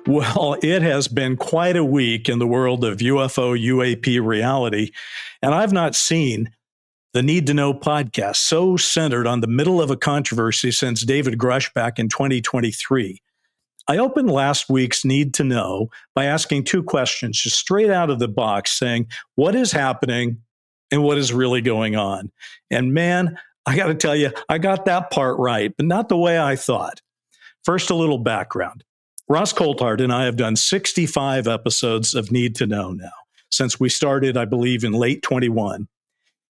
Well, it has been quite a week in the world of UFO UAP reality, and I've not seen the Need to Know podcast so centered on the middle of a controversy since David Grush back in 2023. I opened last week's Need to Know by asking two questions just straight out of the box, saying, what is happening and what is really going on? And man, I got to tell you, I got that part right, but not the way I thought. First, a little background. Ross Coulthart and I have done 65 episodes of Need to Know now, since we started, I believe, in late 21.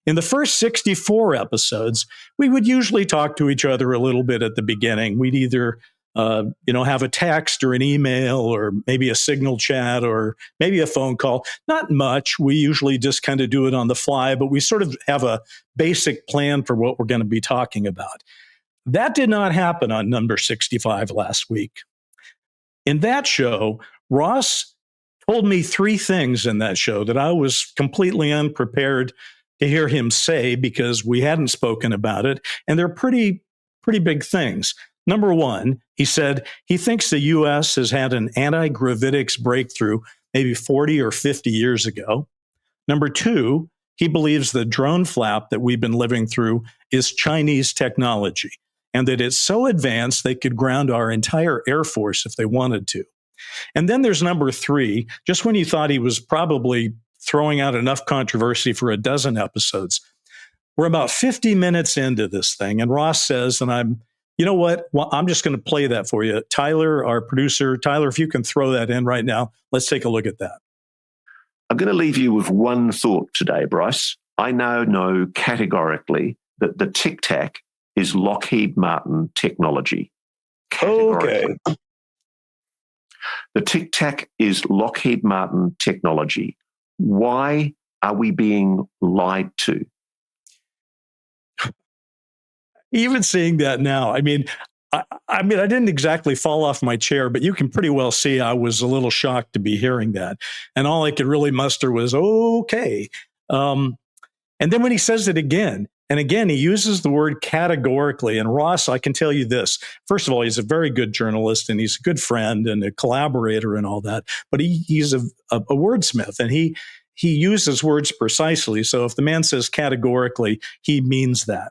In the first 64 episodes, we would usually talk to each other a little bit at the beginning. We'd either have a text or an email or maybe a signal chat or maybe a phone call. Not much. We usually just kind of do it on the fly, but we sort of have a basic plan for what we're going to be talking about. That did not happen on number 65 last week. In that show, Ross told me three things in that show that I was completely unprepared to hear him say because we hadn't spoken about it, and they're pretty big things. Number one, he said he thinks the U.S. has had an anti-gravitics breakthrough maybe 40 or 50 years ago. Number two, he believes the drone flap that we've been living through is Chinese technology, and that it's so advanced they could ground our entire Air Force if they wanted to. And then there's number three, just when you thought he was probably throwing out enough controversy for a dozen episodes. We're about 50 minutes into this thing, and Ross says, and you know what? Well, I'm just going to play that for you. Tyler, our producer, Tyler, if you can throw that in right now, let's take a look at that. I'm going to leave you with one thought today, Bryce. I now know categorically that the Tic Tac is Lockheed Martin technology. Okay. The Tic Tac is Lockheed Martin technology. Why are we being lied to? Even seeing that now, I mean, I didn't exactly fall off my chair, but you can pretty well see I was a little shocked to be hearing that. And all I could really muster was, okay. And then when he says it again, and again, he uses the word categorically. And Ross, I can tell you this. First of all, he's a very good journalist and he's a good friend and a collaborator and all that. But he's a wordsmith and he uses words precisely. So if the man says categorically, he means that.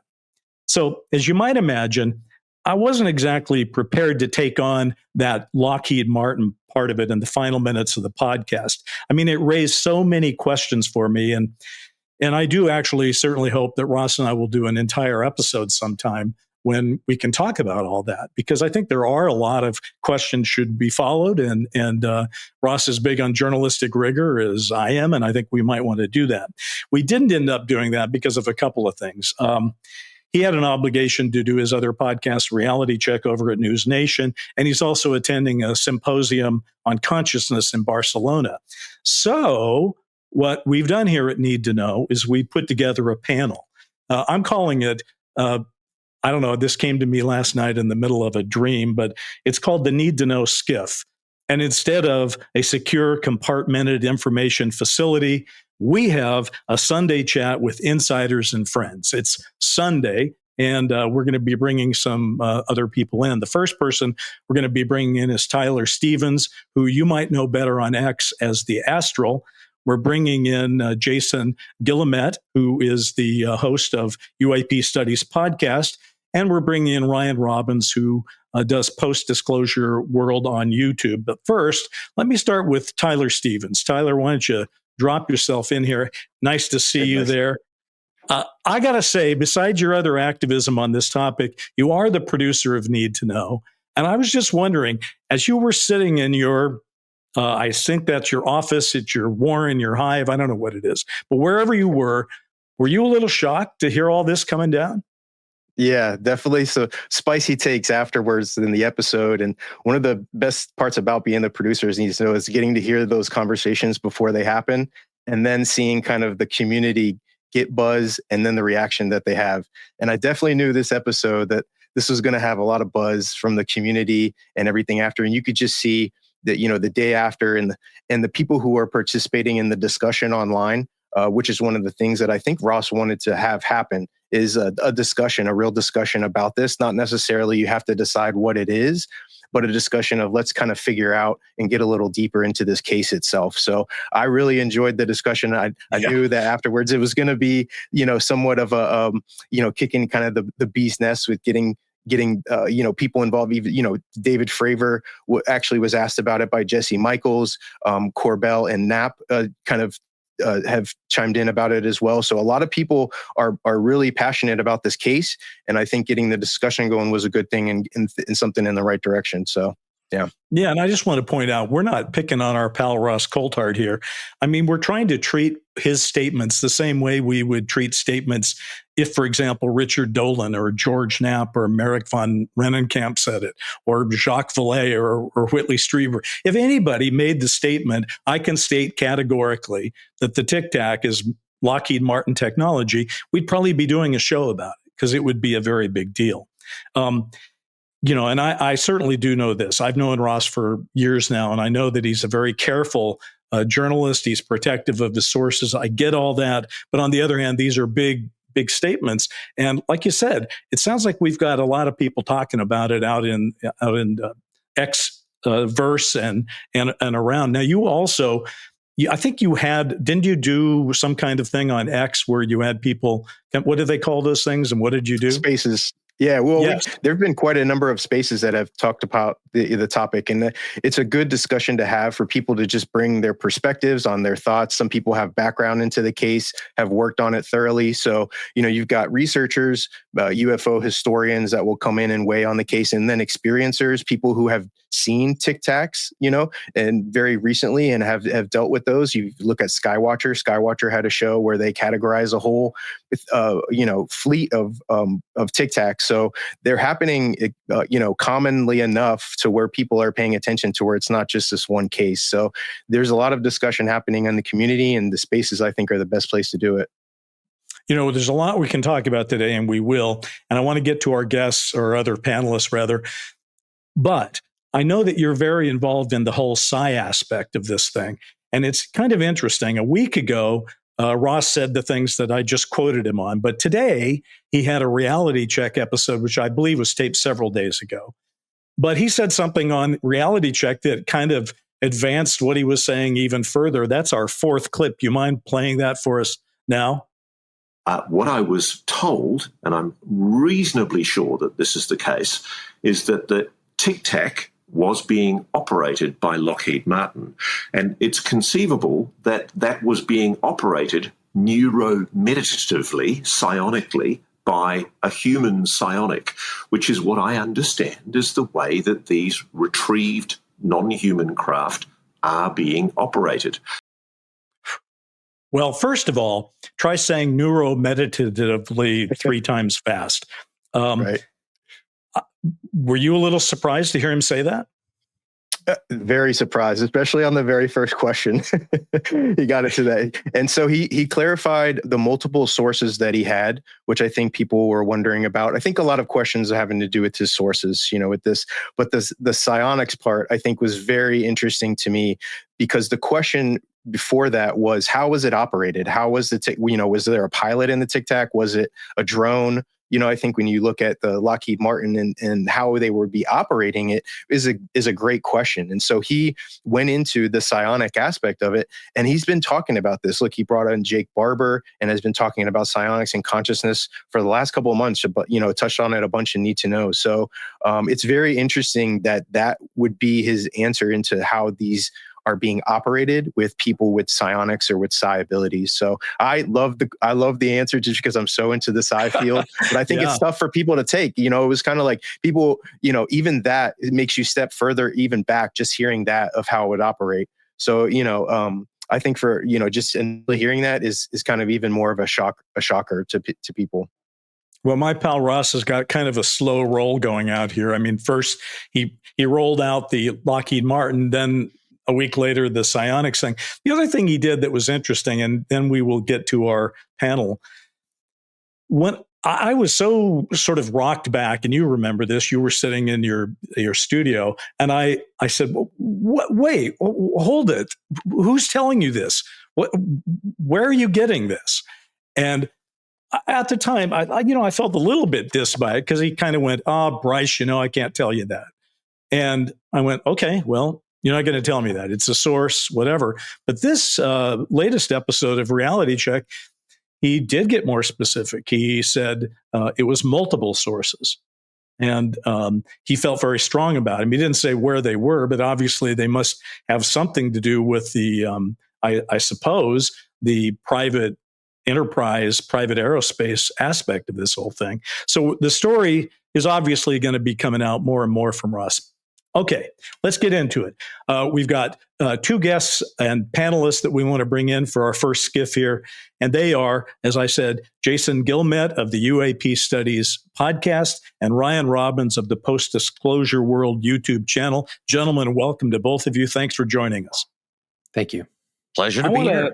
So as you might imagine, I wasn't exactly prepared to take on that Lockheed Martin part of it in the final minutes of the podcast. I mean, it raised so many questions for me. And I do actually certainly hope that Ross and I will do an entire episode sometime when we can talk about all that, because I think there are a lot of questions should be followed. And Ross is big on journalistic rigor as I am, and I think we might want to do that. We didn't end up doing that because of a couple of things. He had an obligation to do his other podcast, Reality Check, over at News Nation, and he's also attending a symposium on consciousness in Barcelona. So what we've done here at Need to Know is we put together a panel. I'm calling it, I don't know, this came to me last night in the middle of a dream, but it's called the Need to Know SCIF. And instead of a secure, compartmented information facility, we have a Sunday chat with insiders and friends. It's Sunday, and we're going to be bringing some other people in. The first person we're going to be bringing in is Tyler Stevens, who you might know better on X as the Astral. We're bringing in Jason Guillemette, who is the host of UAP Studies podcast. And we're bringing in Ryan Robbins, who does Post-Disclosure World on YouTube. But first, let me start with Tyler Stevens. Tyler, why don't you drop yourself in here? Nice to see you there. I got to say, besides your other activism on this topic, you are the producer of Need to Know. And I was just wondering, as you were sitting in your I think that's your office, it's your warren, your hive, I don't know what it is. But wherever you were you a little shocked to hear all this coming down? Yeah, definitely. So spicy takes afterwards in the episode. And one of the best parts about being the producers Need to Know is getting to hear those conversations before they happen and then seeing kind of the community get buzz and then the reaction that they have. And I definitely knew this episode that this was going to have a lot of buzz from the community and everything after. And you could just see that, the day after and the people who are participating in the discussion online, which is one of the things that I think Ross wanted to have happen, is a discussion, a real discussion about this. Not necessarily you have to decide what it is, but a discussion of let's kind of figure out and get a little deeper into this case itself. So I really enjoyed the discussion. I knew that afterwards it was going to be, somewhat of a, kicking kind of the bee's nest with getting people involved. Even David Fravor actually was asked about it by Jesse Michaels, Corbell and Knapp kind of have chimed in about it as well. So a lot of people are really passionate about this case, and I think getting the discussion going was a good thing and something in the right direction. So. Yeah. And I just want to point out, we're not picking on our pal Ross Coulthard here. I mean, we're trying to treat his statements the same way we would treat statements if, for example, Richard Dolan or George Knapp or Merrick von Rennenkamp said it, or Jacques Vallée or Whitley Strieber. If anybody made the statement, I can state categorically that the Tic Tac is Lockheed Martin technology, we'd probably be doing a show about it because it would be a very big deal. And I certainly do know this. I've known Ross for years now, and I know that he's a very careful journalist. He's protective of his sources. I get all that. But on the other hand, these are big statements. And like you said, it sounds like we've got a lot of people talking about it out in X verse and around. Now, you also, I think didn't you do some kind of thing on X where you had people, what do they call those things? And what did you do? Spaces. Yeah, well, yes. There have been quite a number of spaces that have talked about the topic, and it's a good discussion to have for people to just bring their perspectives on their thoughts. Some people have background into the case, have worked on it thoroughly. So, you've got researchers, UFO historians that will come in and weigh on the case, and then experiencers, people who have seen Tic Tacs, and very recently and have dealt with those. You look at Skywatcher. Skywatcher had a show where they categorize a whole, fleet of Tic Tacs. So they're happening, commonly enough to where people are paying attention to where it's not just this one case. So there's a lot of discussion happening in the community, and the spaces I think are the best place to do it. There's a lot we can talk about today, and we will. And I want to get to our guests or other panelists rather. But I know that you're very involved in the whole psi aspect of this thing. And it's kind of interesting. A week ago, Ross said the things that I just quoted him on. But today, he had a reality check episode, which I believe was taped several days ago. But he said something on reality check that kind of advanced what he was saying even further. That's our fourth clip. You mind playing that for us now? What I was told, and I'm reasonably sure that this is the case, is that the Tic Tac was being operated by Lockheed Martin. And it's conceivable that that was being operated neuromeditatively, psionically, by a human psionic, which is what I understand is the way that these retrieved non-human craft are being operated. Well, first of all, try saying neuromeditatively 3 times fast. Right. Were you a little surprised to hear him say that? Very surprised, especially on the very first question. He got it to that. And so he clarified the multiple sources that he had, which I think people were wondering about. I think a lot of questions are having to do with his sources, with this. But the psionics part, I think, was very interesting to me because the question before that was, how was it operated? How was was there a pilot in the Tic Tac? Was it a drone? I think when you look at the Lockheed Martin and how they would be operating it is a great question. And so he went into the psionic aspect of it, and he's been talking about this. Look, he brought in Jake Barber and has been talking about psionics and consciousness for the last couple of months, but, touched on it a bunch and need to know. So it's very interesting that would be his answer into how these are being operated with people with psionics or with psi abilities. So I love the answer just because I'm so into the psi field, but I think it's tough for people to take. It was kind of like people, even that, it makes you step further, even back, just hearing that of how it would operate. So, I think for, just hearing that is kind of even more of a shocker to people. Well, my pal Ross has got kind of a slow roll going out here. I mean, first he rolled out the Lockheed Martin, then a week later, the psionics thing. The other thing he did that was interesting, and then we will get to our panel. When I was so sort of rocked back, and you remember this, you were sitting in your studio, and I said, wait, hold it. Who's telling you this? Where are you getting this? And at the time, I felt a little bit dissed by it because he kind of went, Bryce, I can't tell you that. And I went, okay, well, you're not going to tell me that. It's a source, whatever. But this latest episode of Reality Check, he did get more specific. He said it was multiple sources. And he felt very strong about it. He didn't say where they were, but obviously they must have something to do with the, I suppose, the private enterprise, private aerospace aspect of this whole thing. So the story is obviously going to be coming out more and more from Russ. Okay, let's get into it. We've got two guests and panelists that we want to bring in for our first skiff here. And they are, as I said, Jason Gilmet of the UAP Studies podcast and Ryan Robbins of the Post Disclosure World YouTube channel. Gentlemen, welcome to both of you. Thanks for joining us. Thank you. Pleasure to be here.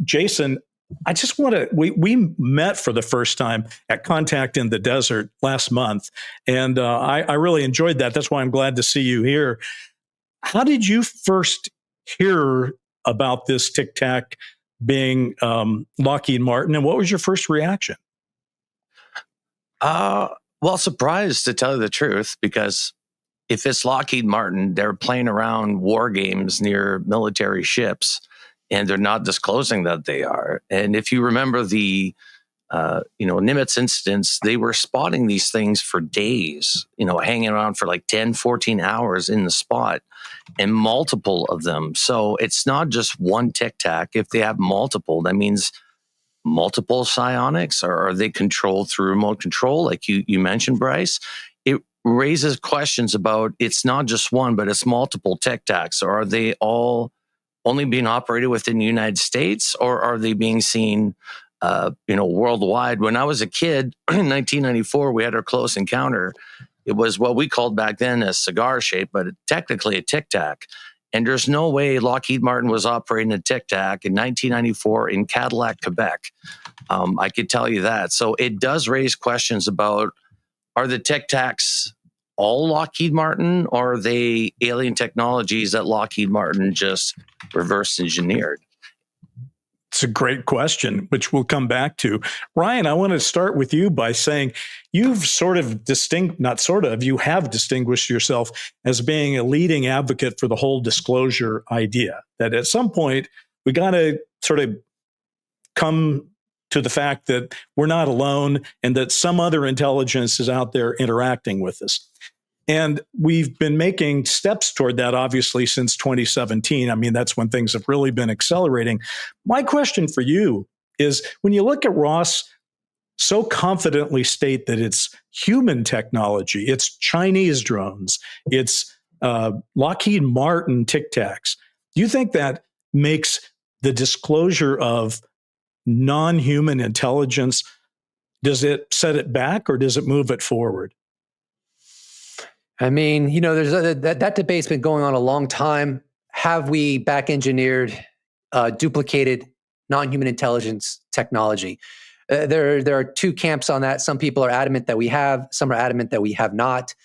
Jason, I just want to, we met for the first time at Contact in the Desert last month, and I really enjoyed that. That's why I'm glad to see you here. How did you first hear about this Tic Tac being Lockheed Martin, and what was your first reaction? Well, surprised to tell you the truth, because if it's Lockheed Martin, they're playing around war games near military ships, and they're not disclosing that they are. And if you remember the, Nimitz incidents, they were spotting these things for days, hanging around for like 10, 14 hours in the spot, and multiple of them. So it's not just one Tic Tac. If they have multiple, that means multiple psionics, or are they controlled through remote control, like you mentioned, Bryce? It raises questions about, it's not just one, but it's multiple Tic Tacs. Or are they all only being operated within the United States, or are they being seen, worldwide? When I was a kid in 1994, we had our close encounter. It was what we called back then a cigar shape, but technically a Tic Tac. And there's no way Lockheed Martin was operating a Tic Tac in 1994 in Cadillac, Quebec. I could tell you that. So it does raise questions about, are the Tic Tacs all Lockheed Martin, or are they alien technologies that Lockheed Martin just reverse engineered? It's a great question, which we'll come back to. Ryan, I want to start with you by saying you've you have distinguished yourself as being a leading advocate for the whole disclosure idea, that at some point we got to sort of come to the fact that we're not alone and that some other intelligence is out there interacting with us. And we've been making steps toward that, obviously, since 2017. I mean, that's when things have really been accelerating. My question for you is, when you look at Ross so confidently state that it's human technology, it's Chinese drones, it's Lockheed Martin Tic Tacs, do you think that makes the disclosure of non-human intelligence, does it set it back or does it move it forward? I mean, there's that debate's been going on a long time. Have we back engineered, duplicated non-human intelligence technology? There are two camps on that. Some people are adamant that we have. Some are adamant that we have not.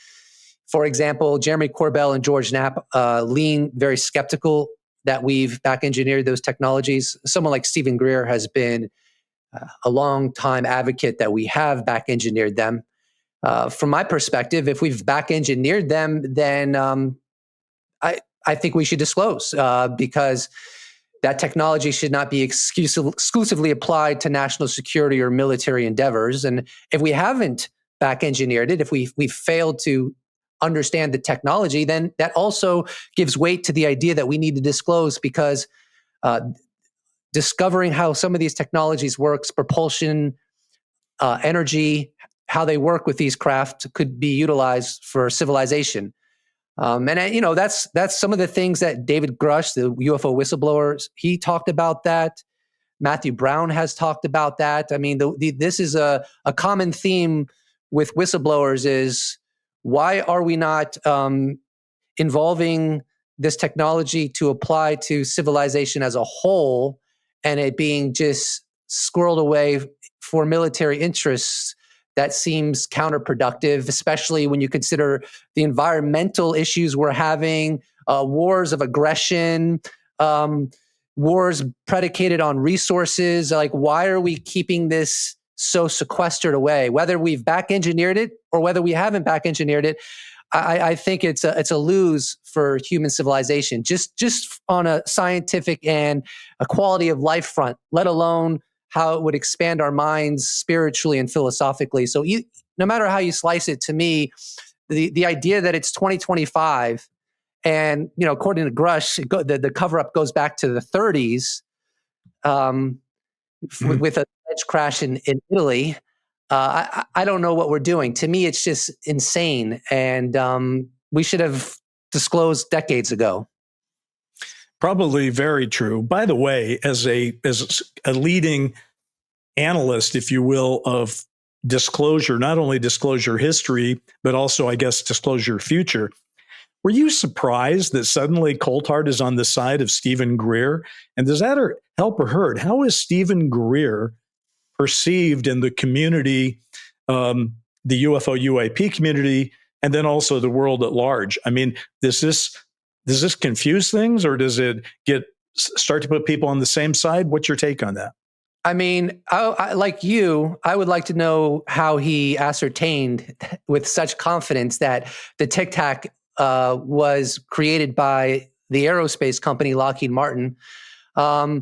For example, Jeremy Corbell and George Knapp lean very skeptical that we've back engineered those technologies. Someone like Stephen Greer has been a long time advocate that we have back engineered them. From my perspective, if we've back engineered them, then I think we should disclose, because that technology should not be exclusively applied to national security or military endeavors. And if we haven't back engineered it, if we've failed to understand the technology, then that also gives weight to the idea that we need to disclose, because discovering how some of these technologies works, propulsion, energy, how they work with these craft could be utilized for civilization. And that's some of the things that David Grush, the UFO whistleblower, he talked about that. Matthew Brown has talked about that. I mean, this is a common theme with whistleblowers is, why are we not involving this technology to apply to civilization as a whole, and it being just squirreled away for military interests? That seems counterproductive, especially when you consider the environmental issues we're having, wars of aggression, wars predicated on resources. Like, why are we keeping this so sequestered away, whether we've back engineered it or whether we haven't back engineered it. I think it's a lose for human civilization, just on a scientific and a quality of life front, let alone how it would expand our minds spiritually and philosophically. So no matter how you slice it, to me, the idea that it's 2025 and, according to Grush, the cover up goes back to the 30s with a edge crash in Italy. I don't know what we're doing. To me, it's just insane. And we should have disclosed decades ago. Probably very true. By the way, as a leading analyst, if you will, of disclosure, not only disclosure history, but also, I guess, disclosure future, were you surprised that suddenly Coulthart is on the side of Stephen Greer? And does that help or hurt? How is Stephen Greer perceived in the community, the UFO UAP community, and then also the world at large? I mean, does this confuse things, or does it start to put people on the same side? What's your take on that? I mean, like you, I would like to know how he ascertained with such confidence that the Tic Tac was created by the aerospace company Lockheed Martin. Greer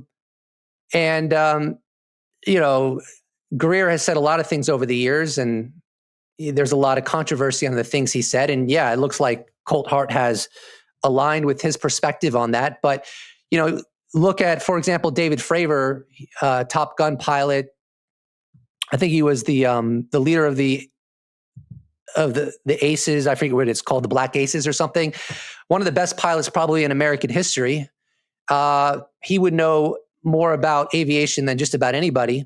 has said a lot of things over the years, and there's a lot of controversy on the things he said. And yeah, it looks like Coulthart has aligned with his perspective on that. But, look at, for example, David Fravor, Top Gun pilot. I think he was the leader of the Aces. I forget what it's called, the Black Aces or something. One of the best pilots probably in American history. He would know more about aviation than just about anybody.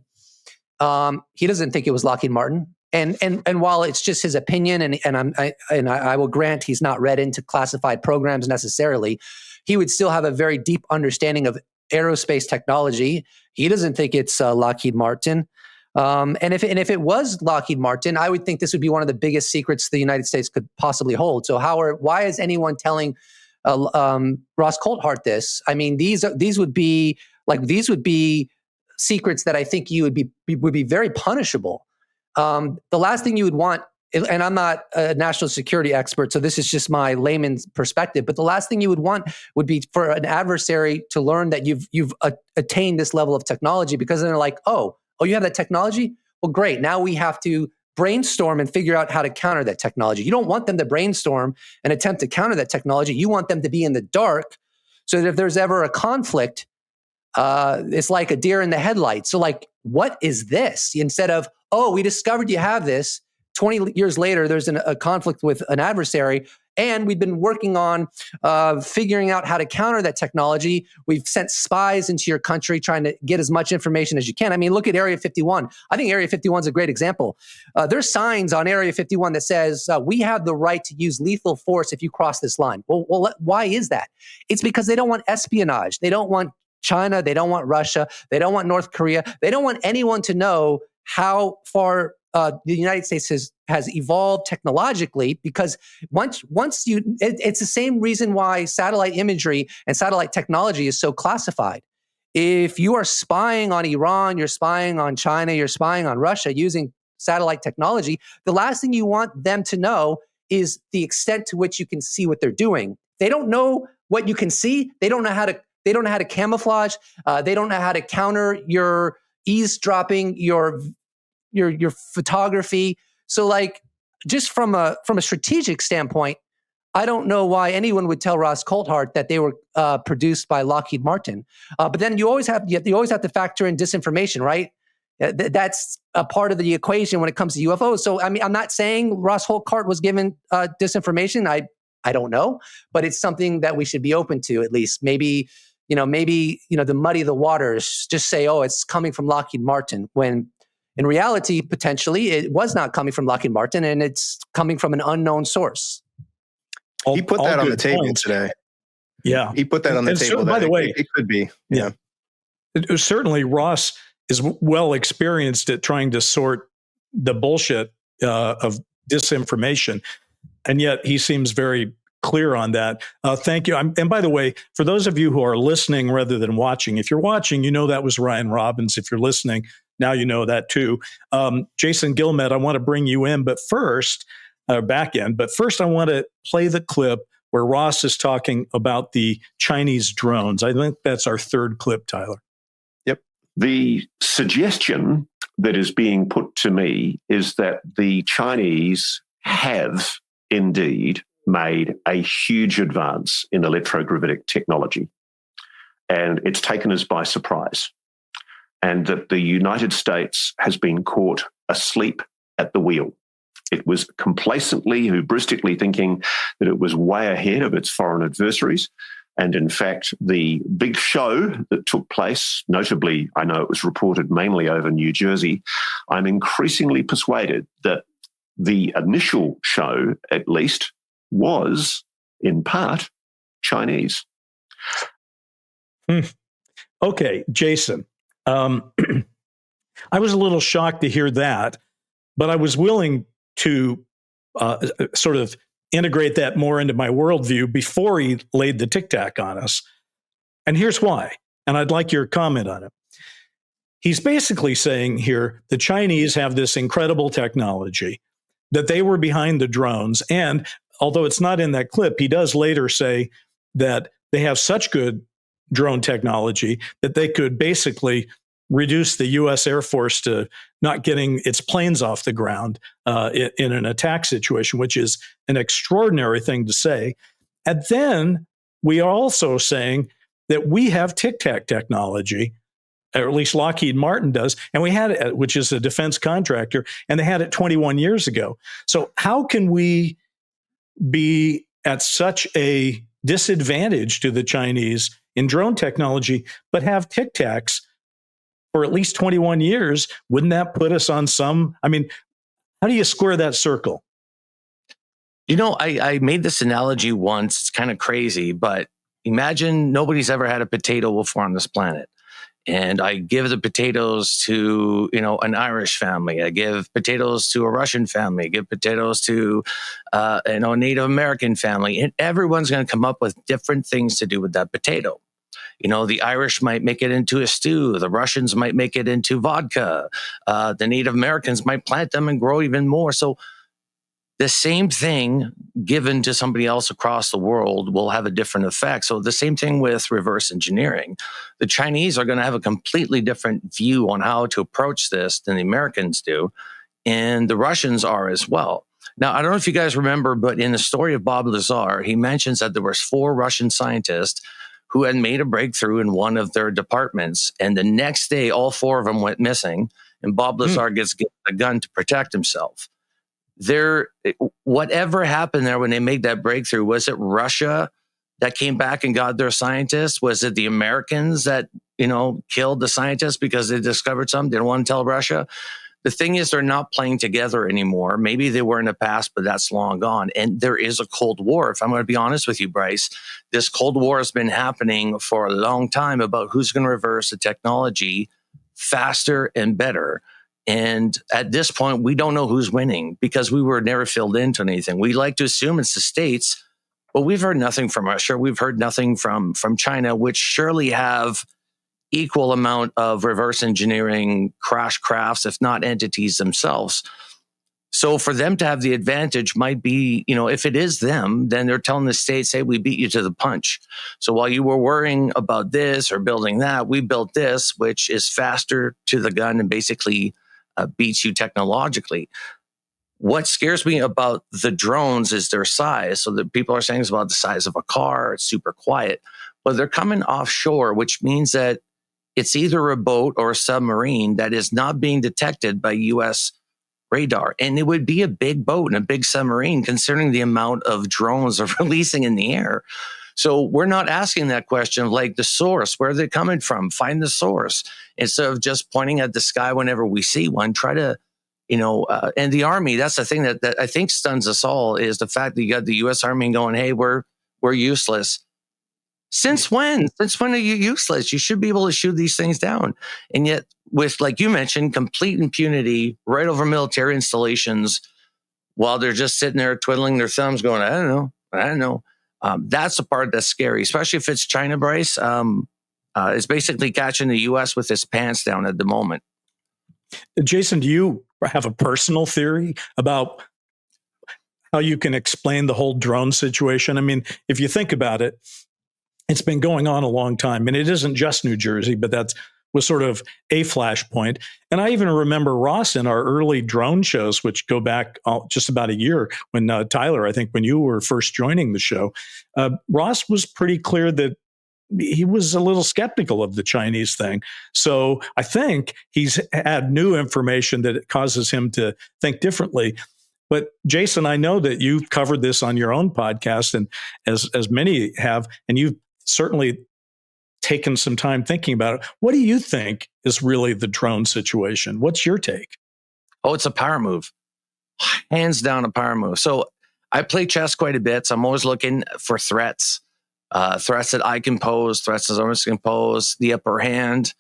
He doesn't think it was Lockheed Martin. And while it's just his opinion, and I will grant he's not read into classified programs necessarily, he would still have a very deep understanding of aerospace technology. He doesn't think it's Lockheed Martin. And if it was Lockheed Martin, I would think this would be one of the biggest secrets the United States could possibly hold. So why is anyone telling Ross Coulthart this? I mean, these would be secrets that I think you would be very punishable. The last thing you would want, and I'm not a national security expert, so this is just my layman's perspective, but the last thing you would want would be for an adversary to learn that you've attained this level of technology, because then they're like, oh, you have that technology? Well, great. Now we have to brainstorm and figure out how to counter that technology. You don't want them to brainstorm and attempt to counter that technology. You want them to be in the dark so that if there's ever a conflict, it's like a deer in the headlights. So like, what is this? Instead of, oh, we discovered you have this. 20 years later, there's a conflict with an adversary, and we've been working on figuring out how to counter that technology. We've sent spies into your country trying to get as much information as you can. I mean, look at Area 51. I think Area 51 is a great example. There's signs on Area 51 that says, we have the right to use lethal force if you cross this line. Well, why is that? It's because they don't want espionage. They don't want China. They don't want Russia. They don't want North Korea. They don't want anyone to know how far the United States has evolved technologically, because once it's the same reason why satellite imagery and satellite technology is so classified. If you are spying on Iran, you're spying on China, you're spying on Russia using satellite technology, the last thing you want them to know is the extent to which you can see what they're doing. They don't know what you can see. They don't know how to camouflage. They don't know how to counter your eavesdropping, your photography. So like, just from a strategic standpoint, I don't know why anyone would tell Ross Coulthart that they were produced by Lockheed Martin. But then you always have to factor in disinformation, right? That's a part of the equation when it comes to UFOs. So I mean, I'm not saying Ross Coulthart was given disinformation. I don't know, but it's something that we should be open to, at least. Maybe to muddy the waters, just say, oh, it's coming from Lockheed Martin, when in reality, potentially, it was not coming from Lockheed Martin, and it's coming from an unknown source. He put that on the table today. Yeah. He put that on the table. By the way, it could be. Yeah. Certainly, Ross is well experienced at trying to sort the bullshit of disinformation. And yet he seems very clear on that. Thank you. And by the way, for those of you who are listening rather than watching, if you're watching, that was Ryan Robbins. If you're listening, now you know that too. Jason Gilmet, I want to bring you in, but first, back in. But first, I want to play the clip where Ross is talking about the Chinese drones. I think that's our third clip, Tyler. Yep. The suggestion that is being put to me is that the Chinese have indeed made a huge advance in electrogravitic technology, and it's taken us by surprise, and that the United States has been caught asleep at the wheel. It was complacently, hubristically thinking that it was way ahead of its foreign adversaries. And in fact, the big show that took place, notably, I know it was reported mainly over New Jersey, I'm increasingly persuaded that the initial show, at least, was in part Chinese. Okay, Jason. I was a little shocked to hear that, but I was willing to sort of integrate that more into my worldview before he laid the tic tac on us. And here's why. And I'd like your comment on it. He's basically saying here the Chinese have this incredible technology, that they were behind the drones. And although it's not in that clip, he does later say that they have such good drone technology that they could basically reduce the U.S. Air Force to not getting its planes off the ground in an attack situation, which is an extraordinary thing to say. And then we are also saying that we have Tic Tac technology, or at least Lockheed Martin does, and we had it, which is a defense contractor, and they had it 21 years ago. So how can we be at such a disadvantage to the Chinese in drone technology, but have Tic Tacs for at least 21 years? Wouldn't that put us on some, I mean, how do you square that circle? You know, I made this analogy once. It's kind of crazy, but imagine nobody's ever had a potato before on this planet. And I give the potatoes to, an Irish family. I give potatoes to a Russian family. I give potatoes to, a Native American family. And everyone's going to come up with different things to do with that potato. The Irish might make it into a stew. The Russians might make it into vodka. The Native Americans might plant them and grow even more. So the same thing given to somebody else across the world will have a different effect. So the same thing with reverse engineering. The Chinese are going to have a completely different view on how to approach this than the Americans do. And the Russians are as well. Now, I don't know if you guys remember, but in the story of Bob Lazar, he mentions that there was 4 Russian scientists who had made a breakthrough in one of their departments. And the next day, all 4 of them went missing. And Bob Lazar gets given a gun to protect himself. Whatever happened there when they made that breakthrough, was it Russia that came back and got their scientists? Was it the Americans that, killed the scientists because they discovered something? They didn't want to tell Russia. The thing is, they're not playing together anymore. Maybe they were in the past, but that's long gone. And there is a Cold War. If I'm going to be honest with you, Bryce, this Cold War has been happening for a long time about who's going to reverse the technology faster and better. And at this point, we don't know who's winning because we were never filled into anything. We like to assume it's the States, but we've heard nothing from Russia. We've heard nothing from China, which surely have equal amount of reverse engineering crash crafts, if not entities themselves. So for them to have the advantage might be, if it is them, then they're telling the States, hey, we beat you to the punch. So while you were worrying about this or building that, we built this, which is faster to the gun and basically beats you technologically. What scares me about the drones is their size. So that people are saying it's about the size of a car. It's super quiet, but they're coming offshore, which means that it's either a boat or a submarine that is not being detected by U.S. radar. And it would be a big boat and a big submarine considering the amount of drones they're releasing in the air. So we're not asking that question of like the source, where are they coming from? Find the source. Instead of just pointing at the sky whenever we see one, try to, and the Army, that's the thing that I think stuns us all, is the fact that you got the U.S. Army going, hey, we're useless. Since when? Since when are you useless? You should be able to shoot these things down. And yet with, like you mentioned, complete impunity right over military installations while they're just sitting there twiddling their thumbs going, I don't know. That's the part that's scary, especially if it's China, Bryce. It's basically catching the U.S. with its pants down at the moment. Jason, do you have a personal theory about how you can explain the whole drone situation? I mean, if you think about it, it's been going on a long time, and it isn't just New Jersey, but that was sort of a flashpoint. And I even remember, Ross, in our early drone shows, which go back just about a year, when Tyler, I think when you were first joining the show, Ross was pretty clear that he was a little skeptical of the Chinese thing. So I think he's had new information that it causes him to think differently. But Jason, I know that you've covered this on your own podcast, and as many have, and you've certainly taken some time thinking about it. What do you think is really the drone situation? What's your take? Oh, it's a power move. Hands down a power move. So I play chess quite a bit. So I'm always looking for threats. Threats that I can pose, threats that others can pose, the upper hand.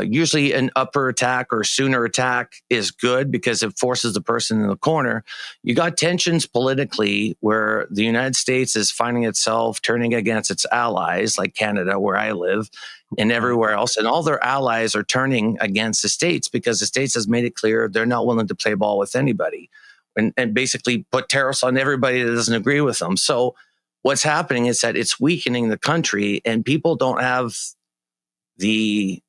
Usually an upper attack or sooner attack is good because it forces the person in the corner. You got tensions politically where the United States is finding itself turning against its allies, like Canada, where I live, and everywhere else. And all their allies are turning against the States because the States has made it clear they're not willing to play ball with anybody and basically put tariffs on everybody that doesn't agree with them. So what's happening is that it's weakening the country, and people don't have the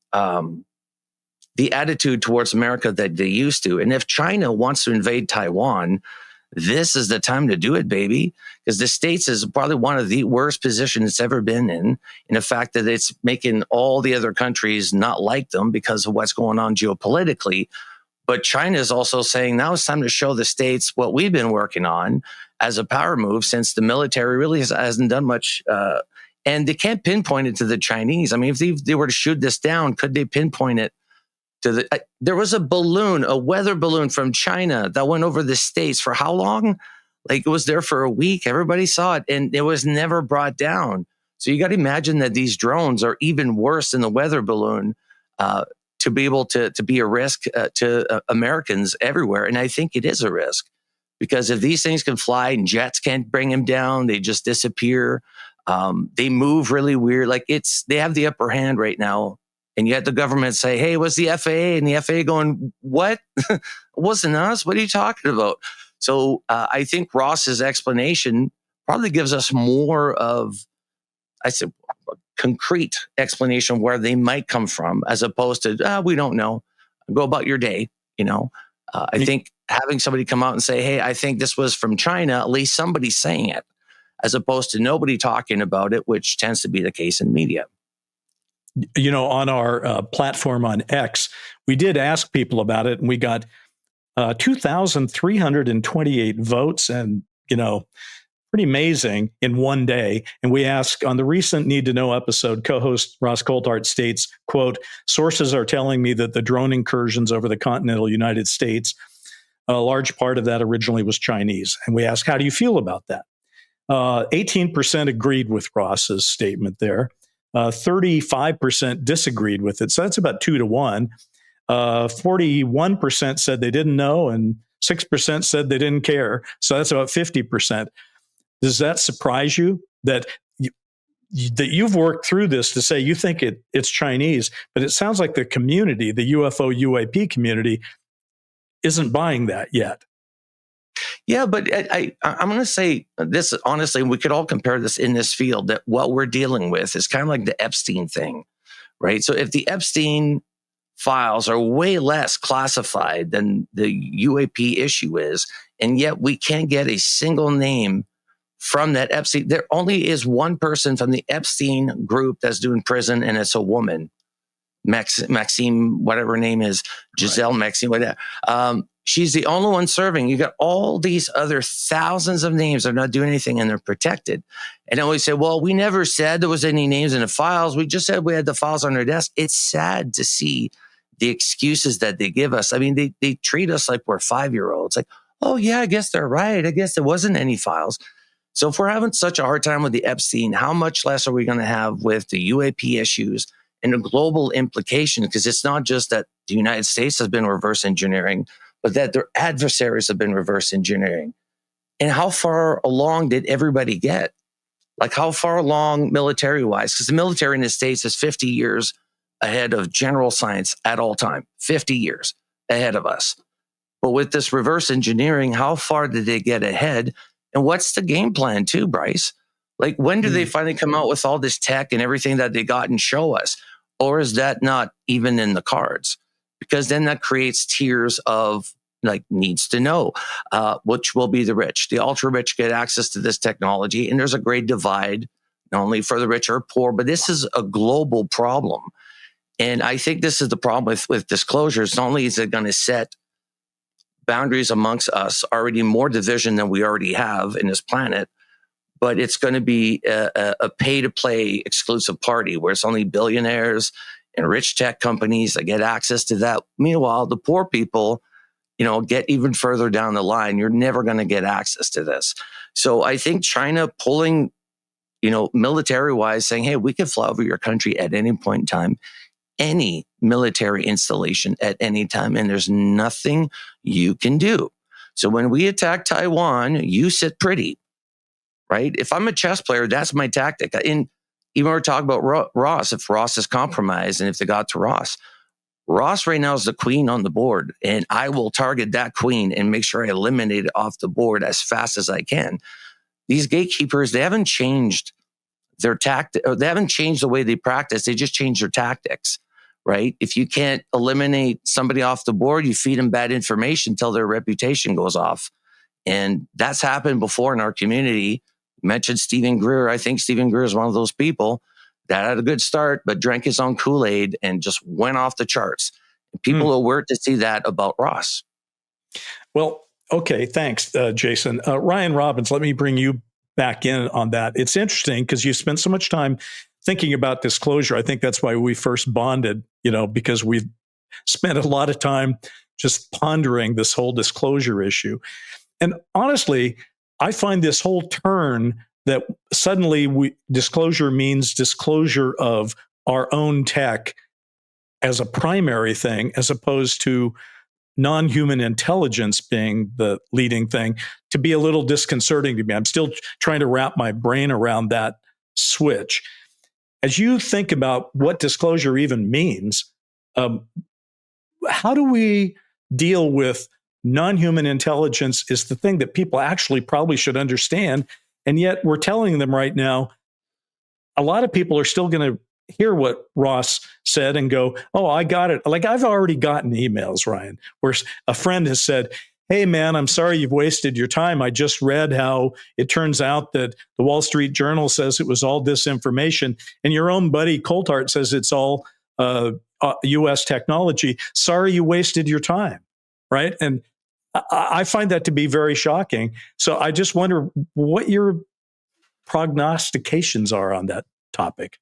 attitude towards America that they used to. And if China wants to invade Taiwan, this is the time to do it, baby, because the States is probably one of the worst positions it's ever been in the fact that it's making all the other countries not like them because of what's going on geopolitically. But China is also saying now it's time to show the States what we've been working on as a power move, since the military really hasn't done much. And they can't pinpoint it to the Chinese. I mean, if they were to shoot this down, could they pinpoint it to the... There was a balloon, a weather balloon from China that went over the States for how long? Like, it was there for a week. Everybody saw it, and it was never brought down. So you got to imagine that these drones are even worse than the weather balloon to be able to be a risk to Americans everywhere. And I think it is a risk, because if these things can fly and jets can't bring them down, they just disappear. They move really weird. Like, they have the upper hand right now. And yet the government say, hey, it was the FAA, and the FAA going, what? It wasn't us. What are you talking about? So I think Ross's explanation probably gives us more of, I said, concrete explanation where they might come from, as opposed to, we don't know. Go about your day. I think having somebody come out and say, hey, I think this was from China, at least somebody's saying it, as opposed to nobody talking about it, which tends to be the case in media. On our platform on X, we did ask people about it, and we got 2,328 votes, and, pretty amazing in one day. And we asked on the recent Need to Know episode, co-host Ross Coulthart states, quote, sources are telling me that the drone incursions over the continental United States, a large part of that originally was Chinese. And we asked, how do you feel about that? 18% agreed with Ross's statement there. 35% disagreed with it. So that's about 2 to 1. 41% said they didn't know, and 6% said they didn't care. So that's about 50%. Does that surprise you that you've worked through this to say you think it's Chinese, but it sounds like the community, the UFO UAP community, isn't buying that yet? Yeah, but I'm going to say this, honestly, we could all compare this in this field, that what we're dealing with is kind of like the Epstein thing, right? So if the Epstein files are way less classified than the UAP issue is, and yet we can't get a single name from that Epstein. There only is one person from the Epstein group that's doing prison, and it's a woman, Maxime, whatever her name is, Giselle, right. Maxime, whatever. She's the only one serving. You got all these other thousands of names that are not doing anything, and they're protected. And then we say, well, we never said there was any names in the files. We just said we had the files on our desk. It's sad to see the excuses that they give us. I mean, they treat us like we're 5-year-olds. Like, oh yeah, I guess they're right. I guess there wasn't any files. So if we're having such a hard time with the Epstein, how much less are we going to have with the UAP issues and the global implication? Because it's not just that the United States has been reverse engineering, but that their adversaries have been reverse engineering. And how far along did everybody get? Like, how far along military-wise? Because the military in the States is 50 years ahead of general science at all time. 50 years. ahead of us. But with this reverse engineering, how far did they get ahead? And what's the game plan too, Bryce? Like, when do they finally come out with all this tech and everything that they got and show us? Or is that not even in the cards? Because then that creates tiers of like needs to know, which will be the rich. The ultra rich get access to this technology, and there's a great divide, not only for the rich or poor, but this is a global problem. And I think this is the problem with disclosures. Not only is it going to set boundaries amongst us, already more division than we already have in this planet, but it's going to be a pay-to-play exclusive party where it's only billionaires and rich tech companies that get access to that. Meanwhile, the poor people, get even further down the line. You're never going to get access to this. So I think China pulling, military-wise, saying, hey, we can fly over your country at any point in time, any military installation at any time, and there's nothing you can do. So when we attack Taiwan, you sit pretty, right? If I'm a chess player, that's my tactic. And even we're talking about Ross, if Ross is compromised and if they got to Ross right now is the queen on the board, and I will target that queen and make sure I eliminate it off the board as fast as I can. These gatekeepers, they haven't changed their tactic. They haven't changed the way they practice. They just changed their tactics, right? If you can't eliminate somebody off the board, you feed them bad information until their reputation goes off. And that's happened before in our community. You mentioned Stephen Greer. I think Stephen Greer is one of those people that had a good start, but drank his own Kool-Aid and just went off the charts. People are weird to see that about Ross. Well, okay, thanks, Jason. Ryan Robbins, let me bring you back in on that. It's interesting because you spent so much time thinking about disclosure. I think that's why we first bonded, because we've spent a lot of time just pondering this whole disclosure issue. And honestly, I find this whole turn that suddenly disclosure means disclosure of our own tech as a primary thing, as opposed to non-human intelligence being the leading thing, to be a little disconcerting to me. I'm still trying to wrap my brain around that switch. As you think about what disclosure even means, how do we deal with non-human intelligence is the thing that people actually probably should understand, and yet we're telling them right now, a lot of people are still going to hear what Ross said and go, oh, I got it. Like, I've already gotten emails, Ryan, where a friend has said, hey, man, I'm sorry you've wasted your time. I just read how it turns out that the Wall Street Journal says it was all disinformation, and your own buddy Coulthard says it's all U.S. technology. Sorry you wasted your time, right? And I find that to be very shocking. So I just wonder what your prognostications are on that topic.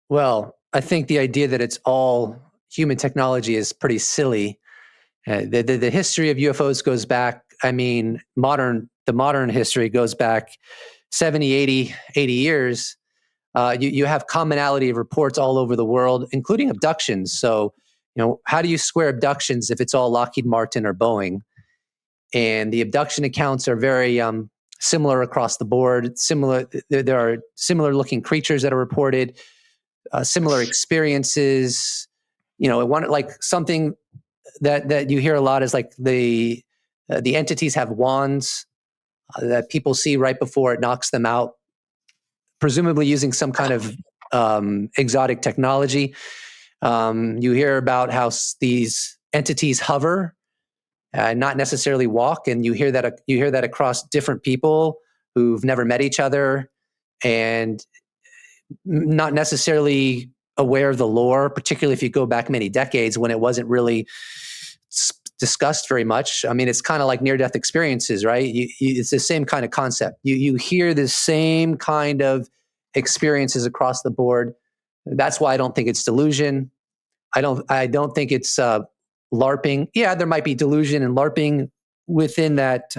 Well, I think the idea that it's all human technology is pretty silly. The history of UFOs goes back, the modern history goes back 70, 80 years. You have commonality of reports all over the world, including abductions. So, how do you square abductions if it's all Lockheed Martin or Boeing? And the abduction accounts are very similar across the board. There are similar looking creatures that are reported, similar experiences. Something that you hear a lot is like the entities have wands that people see right before it knocks them out, presumably using some kind of exotic technology. You hear about how these entities hover. Not necessarily walk, and you hear that across different people who've never met each other and not necessarily aware of the lore, particularly if you go back many decades when it wasn't really discussed very much. I mean, it's kind of like near-death experiences, right? It's the same kind of concept. You hear the same kind of experiences across the board. That's why I don't think it's delusion. I don't think it's LARPing. Yeah, there might be delusion and LARPing within that,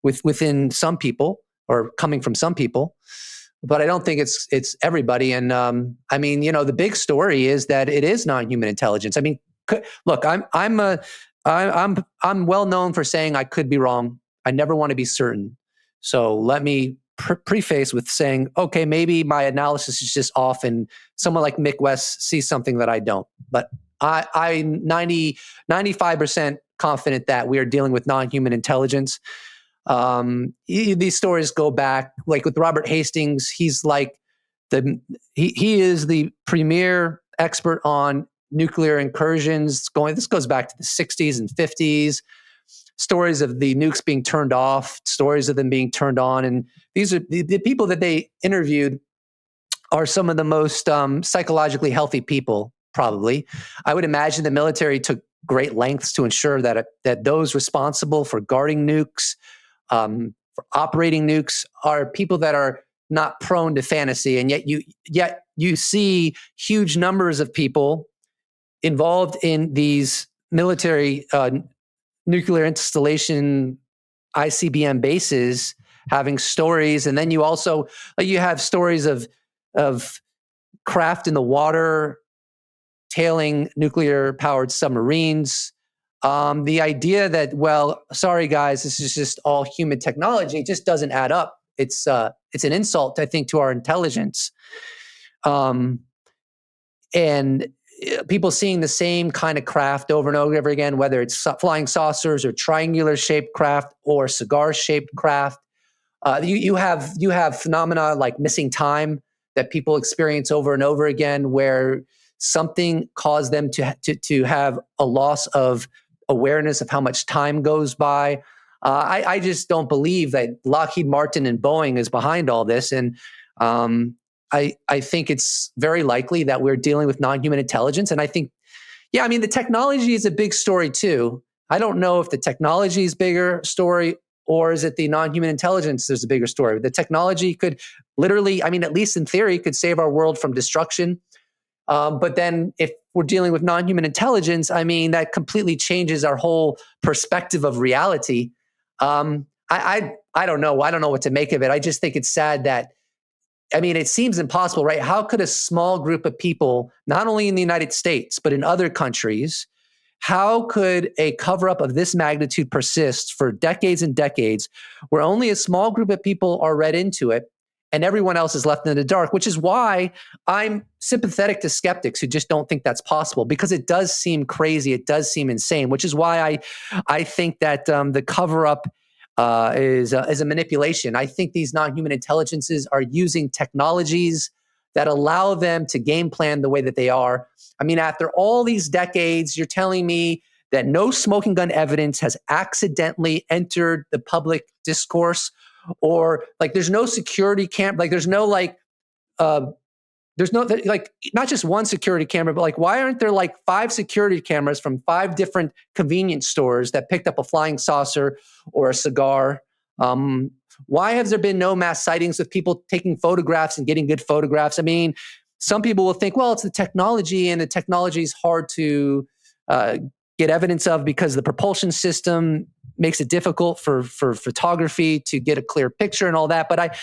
within some people or coming from some people, but I don't think it's everybody. And the big story is that it is non-human intelligence. I mean, look, I'm well known for saying I could be wrong. I never want to be certain. So let me preface with saying, okay, maybe my analysis is just off, and someone like Mick West sees something that I don't. But I'm 95% confident that we are dealing with non-human intelligence. These stories go back, like with Robert Hastings. He's like he is the premier expert on nuclear incursions. This goes back to the 60s and 50s. Stories of the nukes being turned off, stories of them being turned on, and these are the people that they interviewed are some of the most psychologically healthy people. Probably, I would imagine the military took great lengths to ensure that those responsible for guarding nukes, for operating nukes, are people that are not prone to fantasy, and yet you see huge numbers of people involved in these military nuclear installation ICBM bases having stories, and then you also you have stories of craft in the water tailing nuclear powered submarines. The idea that, well, sorry guys, this is just all human technology, just doesn't add up. It's an insult, I think, to our intelligence. And people seeing the same kind of craft over and over again, whether it's flying saucers or triangular shaped craft or cigar shaped craft. You have phenomena like missing time that people experience over and over again, where something caused them to have a loss of awareness of how much time goes by. I just don't believe that Lockheed Martin and Boeing is behind all this. And I think it's very likely that we're dealing with non-human intelligence. And I think, yeah, I mean, the technology is a big story too. I don't know if the technology is bigger story or is it the non-human intelligence that's a bigger story. The technology could literally, I mean, at least in theory, could save our world from destruction. But then if we're dealing with non-human intelligence, I mean, that completely changes our whole perspective of reality. I don't know. I don't know what to make of it. I just think it's sad that, I mean, it seems impossible, right? How could a small group of people, not only in the United States, but in other countries, how could a cover-up of this magnitude persist for decades and decades, where only a small group of people are read into it and everyone else is left in the dark? Which is why I'm sympathetic to skeptics who just don't think that's possible, because it does seem crazy. It does seem insane, which is why I think that the cover-up is a manipulation. I think these non-human intelligences are using technologies that allow them to game plan the way that they are. I mean, after all these decades, you're telling me that no smoking gun evidence has accidentally entered the public discourse, or like there's no security cam, like there's no not just one security camera, but like, why aren't there like 5 security cameras from 5 different convenience stores that picked up a flying saucer or a cigar? Why has there been no mass sightings with people taking photographs and getting good photographs? I mean, some people will think, well, it's the technology, and the technology is hard to get evidence of because the propulsion system makes it difficult for photography to get a clear picture and all that. But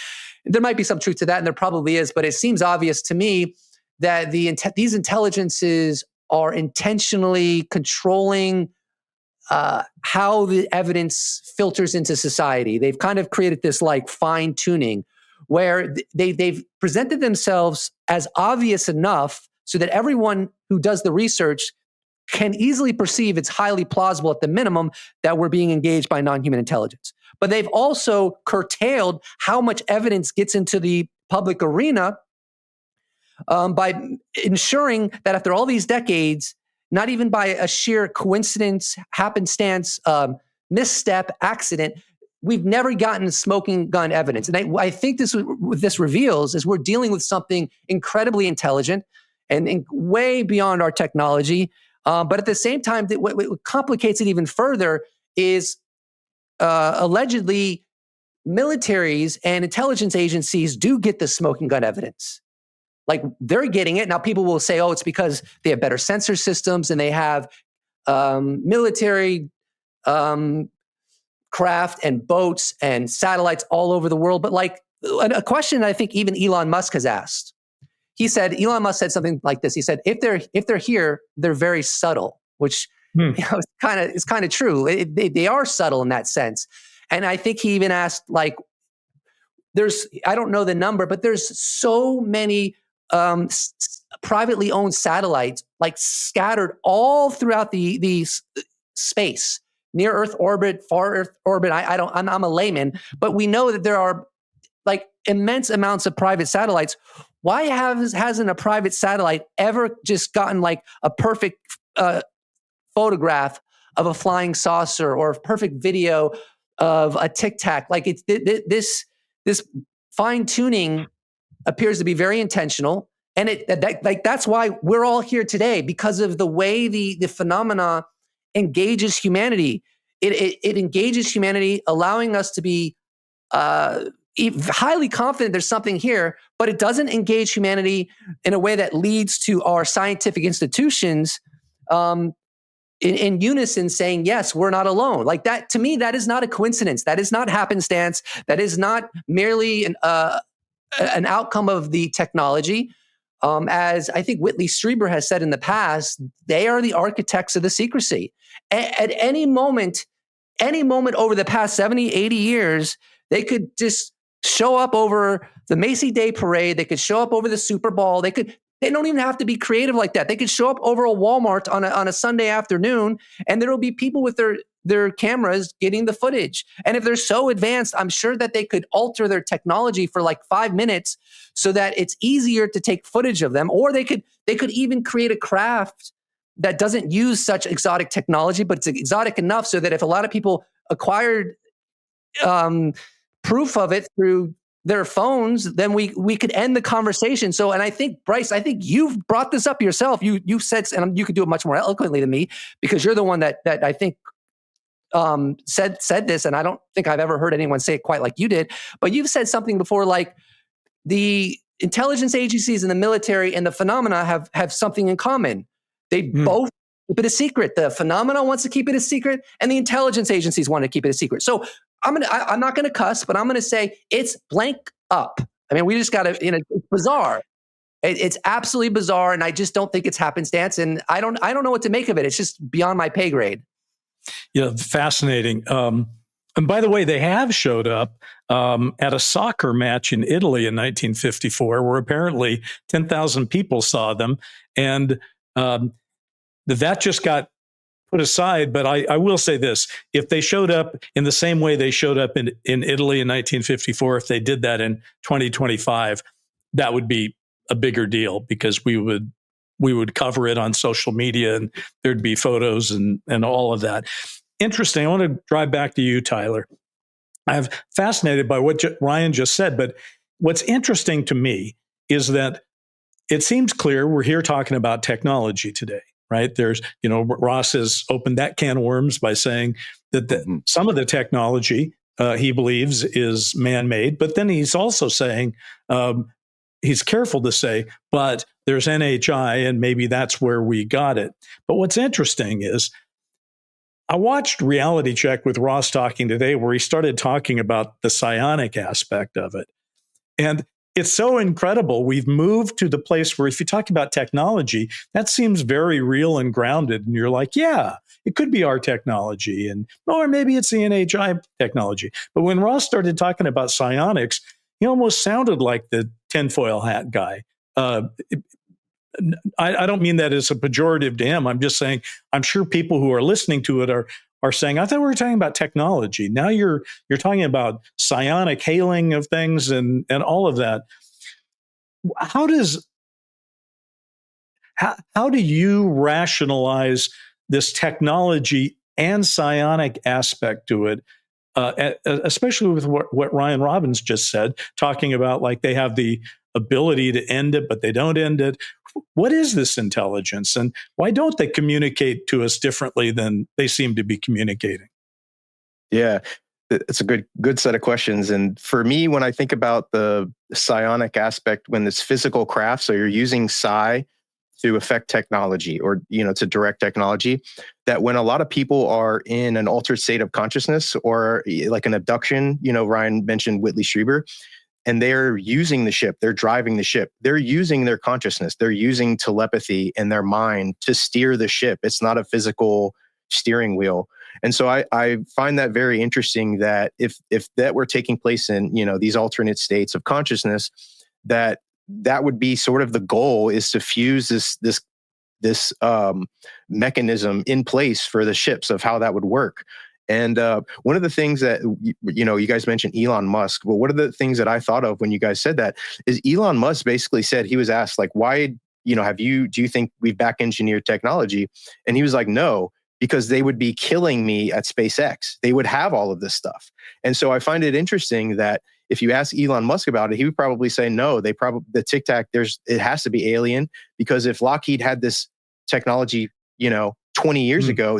there might be some truth to that, and there probably is. But it seems obvious to me that these intelligences are intentionally controlling how the evidence filters into society. They've kind of created this like fine tuning where they've presented themselves as obvious enough so that everyone who does the research can easily perceive it's highly plausible at the minimum that we're being engaged by non-human intelligence. But they've also curtailed how much evidence gets into the public arena by ensuring that after all these decades, not even by a sheer coincidence, happenstance, misstep, accident, we've never gotten smoking gun evidence. And I think what this reveals is we're dealing with something incredibly intelligent and way beyond our technology. But at the same time, what complicates it even further is allegedly militaries and intelligence agencies do get the smoking gun evidence. Like they're getting it. Now people will say, oh, it's because they have better sensor systems and they have military craft and boats and satellites all over the world. But like a question I think even Elon Musk has asked. Elon Musk said something like this. He said, if they're here, they're very subtle, which is kind of true. They are subtle in that sense. And I think he even asked, like, I don't know the number, but there's so many privately owned satellites like scattered all throughout the space, near Earth orbit, far Earth orbit. I'm a layman, but we know that there are like immense amounts of private satellites. Why hasn't a private satellite ever just gotten like a perfect photograph of a flying saucer or a perfect video of a Tic Tac? Like this fine tuning appears to be very intentional, and that's why we're all here today, because of the way the phenomena engages humanity. It engages humanity, allowing us to be highly confident there's something here, but it doesn't engage humanity in a way that leads to our scientific institutions in unison saying, yes, we're not alone. Like that, to me, that is not a coincidence. That is not happenstance. That is not merely an outcome of the technology. As I think Whitley Strieber has said in the past, they are the architects of the secrecy. At any moment over the past 70, 80 years, they could just show up over the Macy Day Parade. They could show up over the Super Bowl. They don't even have to be creative like that. They could show up over a Walmart on a Sunday afternoon, and there will be people with their cameras getting the footage. And if they're so advanced, I'm sure that they could alter their technology for like 5 minutes so that it's easier to take footage of them. Or they could even create a craft that doesn't use such exotic technology, but it's exotic enough so that if a lot of people acquired proof of it through their phones, then we could end the conversation. So, and I think, Bryce, you've brought this up yourself. You said, and you could do it much more eloquently than me, because you're the one that I think said this, and I don't think I've ever heard anyone say it quite like you did. But you've said something before, like the intelligence agencies and the military and the phenomena have something in common. They both keep it a secret. The phenomena wants to keep it a secret, and the intelligence agencies want to keep it a secret. So I'm not gonna cuss, but I'm gonna say it's blank up. I mean, we just gotta, it's bizarre. It's absolutely bizarre, and I just don't think it's happenstance. And I don't know what to make of it. It's just beyond my pay grade. Yeah, fascinating. And by the way, they have showed up at a soccer match in Italy in 1954, where apparently 10,000 people saw them, and that just got put aside. But I will say this: if they showed up in the same way they showed up in Italy in 1954, if they did that in 2025, that would be a bigger deal, because we would cover it on social media, and there'd be photos and all of that. Interesting. I want to drive back to you, Tyler. I'm fascinated by what Ryan just said, but what's interesting to me is that it seems clear we're here talking about technology today, right? There's, Ross has opened that can of worms by saying that some of the technology he believes is man-made, but then he's also saying, he's careful to say, but there's NHI, and maybe that's where we got it. But what's interesting is, I watched Reality Check with Ross talking today, where he started talking about the psionic aspect of it. And it's so incredible. We've moved to the place where if you talk about technology, that seems very real and grounded. And you're like, yeah, it could be our technology, or maybe it's the NHI technology. But when Ross started talking about psionics, he almost sounded like the tinfoil hat guy. I don't mean that as a pejorative to him. I'm just saying, I'm sure people who are listening to it are saying, I thought we were talking about technology. Now you're talking about psionic hailing of things and all of that. How do you rationalize this technology and psionic aspect to it, especially with what Ryan Robbins just said, talking about like they have the ability to end it, but they don't end it. What is this intelligence, and why don't they communicate to us differently than they seem to be communicating? Yeah, it's a good set of questions. And for me, when I think about the psionic aspect, when it's physical craft, so you're using psi to affect technology, or to direct technology, that when a lot of people are in an altered state of consciousness, or like an abduction, Ryan mentioned Whitley Strieber, and they're using the ship, they're driving the ship, they're using their consciousness, they're using telepathy in their mind to steer the ship. It's not a physical steering wheel. And so I find that very interesting, that if that were taking place in, these alternate states of consciousness, that that would be sort of the goal, is to fuse this mechanism in place for the ships of how that would work. And one of the things that, you guys mentioned Elon Musk, but one of the things that I thought of when you guys said that is Elon Musk basically said, he was asked, like, why, do you think we've back engineered technology? And he was like, no, because they would be killing me at SpaceX. They would have all of this stuff. And so I find it interesting that if you ask Elon Musk about it, he would probably say, no, the Tic Tac, it has to be alien, because if Lockheed had this technology, 20 years ago,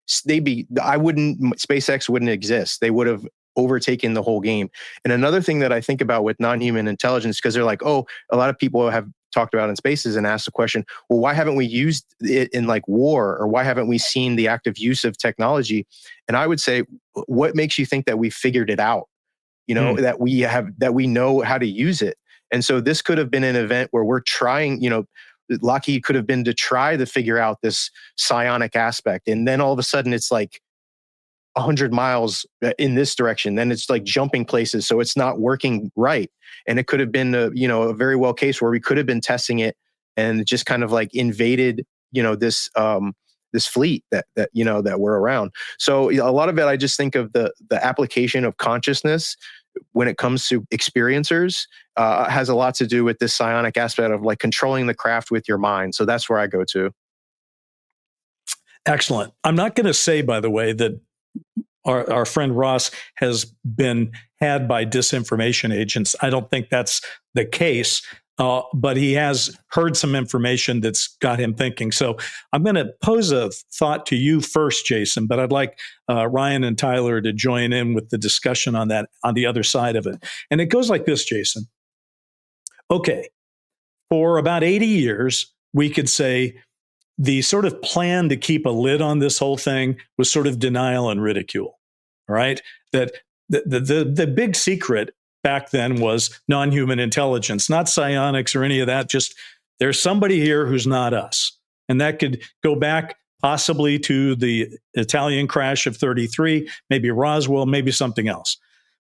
SpaceX wouldn't exist. They would have overtaken the whole game. And another thing that I think about with non-human intelligence, because they're like, oh, a lot of people have talked about in spaces and asked the question, well, why haven't we used it in like war, or why haven't we seen the active use of technology? And I would say, what makes you think that we figured it out? That we know how to use it. And so this could have been an event where we're trying, Lockheed could have been to try to figure out this psionic aspect. And then all of a sudden it's like 100 miles in this direction. Then it's like jumping places. So it's not working right. And it could have been a very well case where we could have been testing it and just kind of like invaded, this fleet that we're around. So a lot of it, I just think of the application of consciousness when it comes to experiencers has a lot to do with this psionic aspect of like controlling the craft with your mind. So that's where I go to. Excellent. I'm not going to say, by the way, that our friend Ross has been had by disinformation agents. I don't think that's the case, but he has heard some information that's got him thinking. So I'm going to pose a thought to you first, Jason, but I'd like Ryan and Tyler to join in with the discussion on that, on the other side of it. And it goes like this, Jason. Okay, for about 80 years, we could say the sort of plan to keep a lid on this whole thing was sort of denial and ridicule, right? That the big secret back then was non-human intelligence, not psionics or any of that. Just there's somebody here who's not us. And that could go back possibly to the Italian crash of 33, maybe Roswell, maybe something else.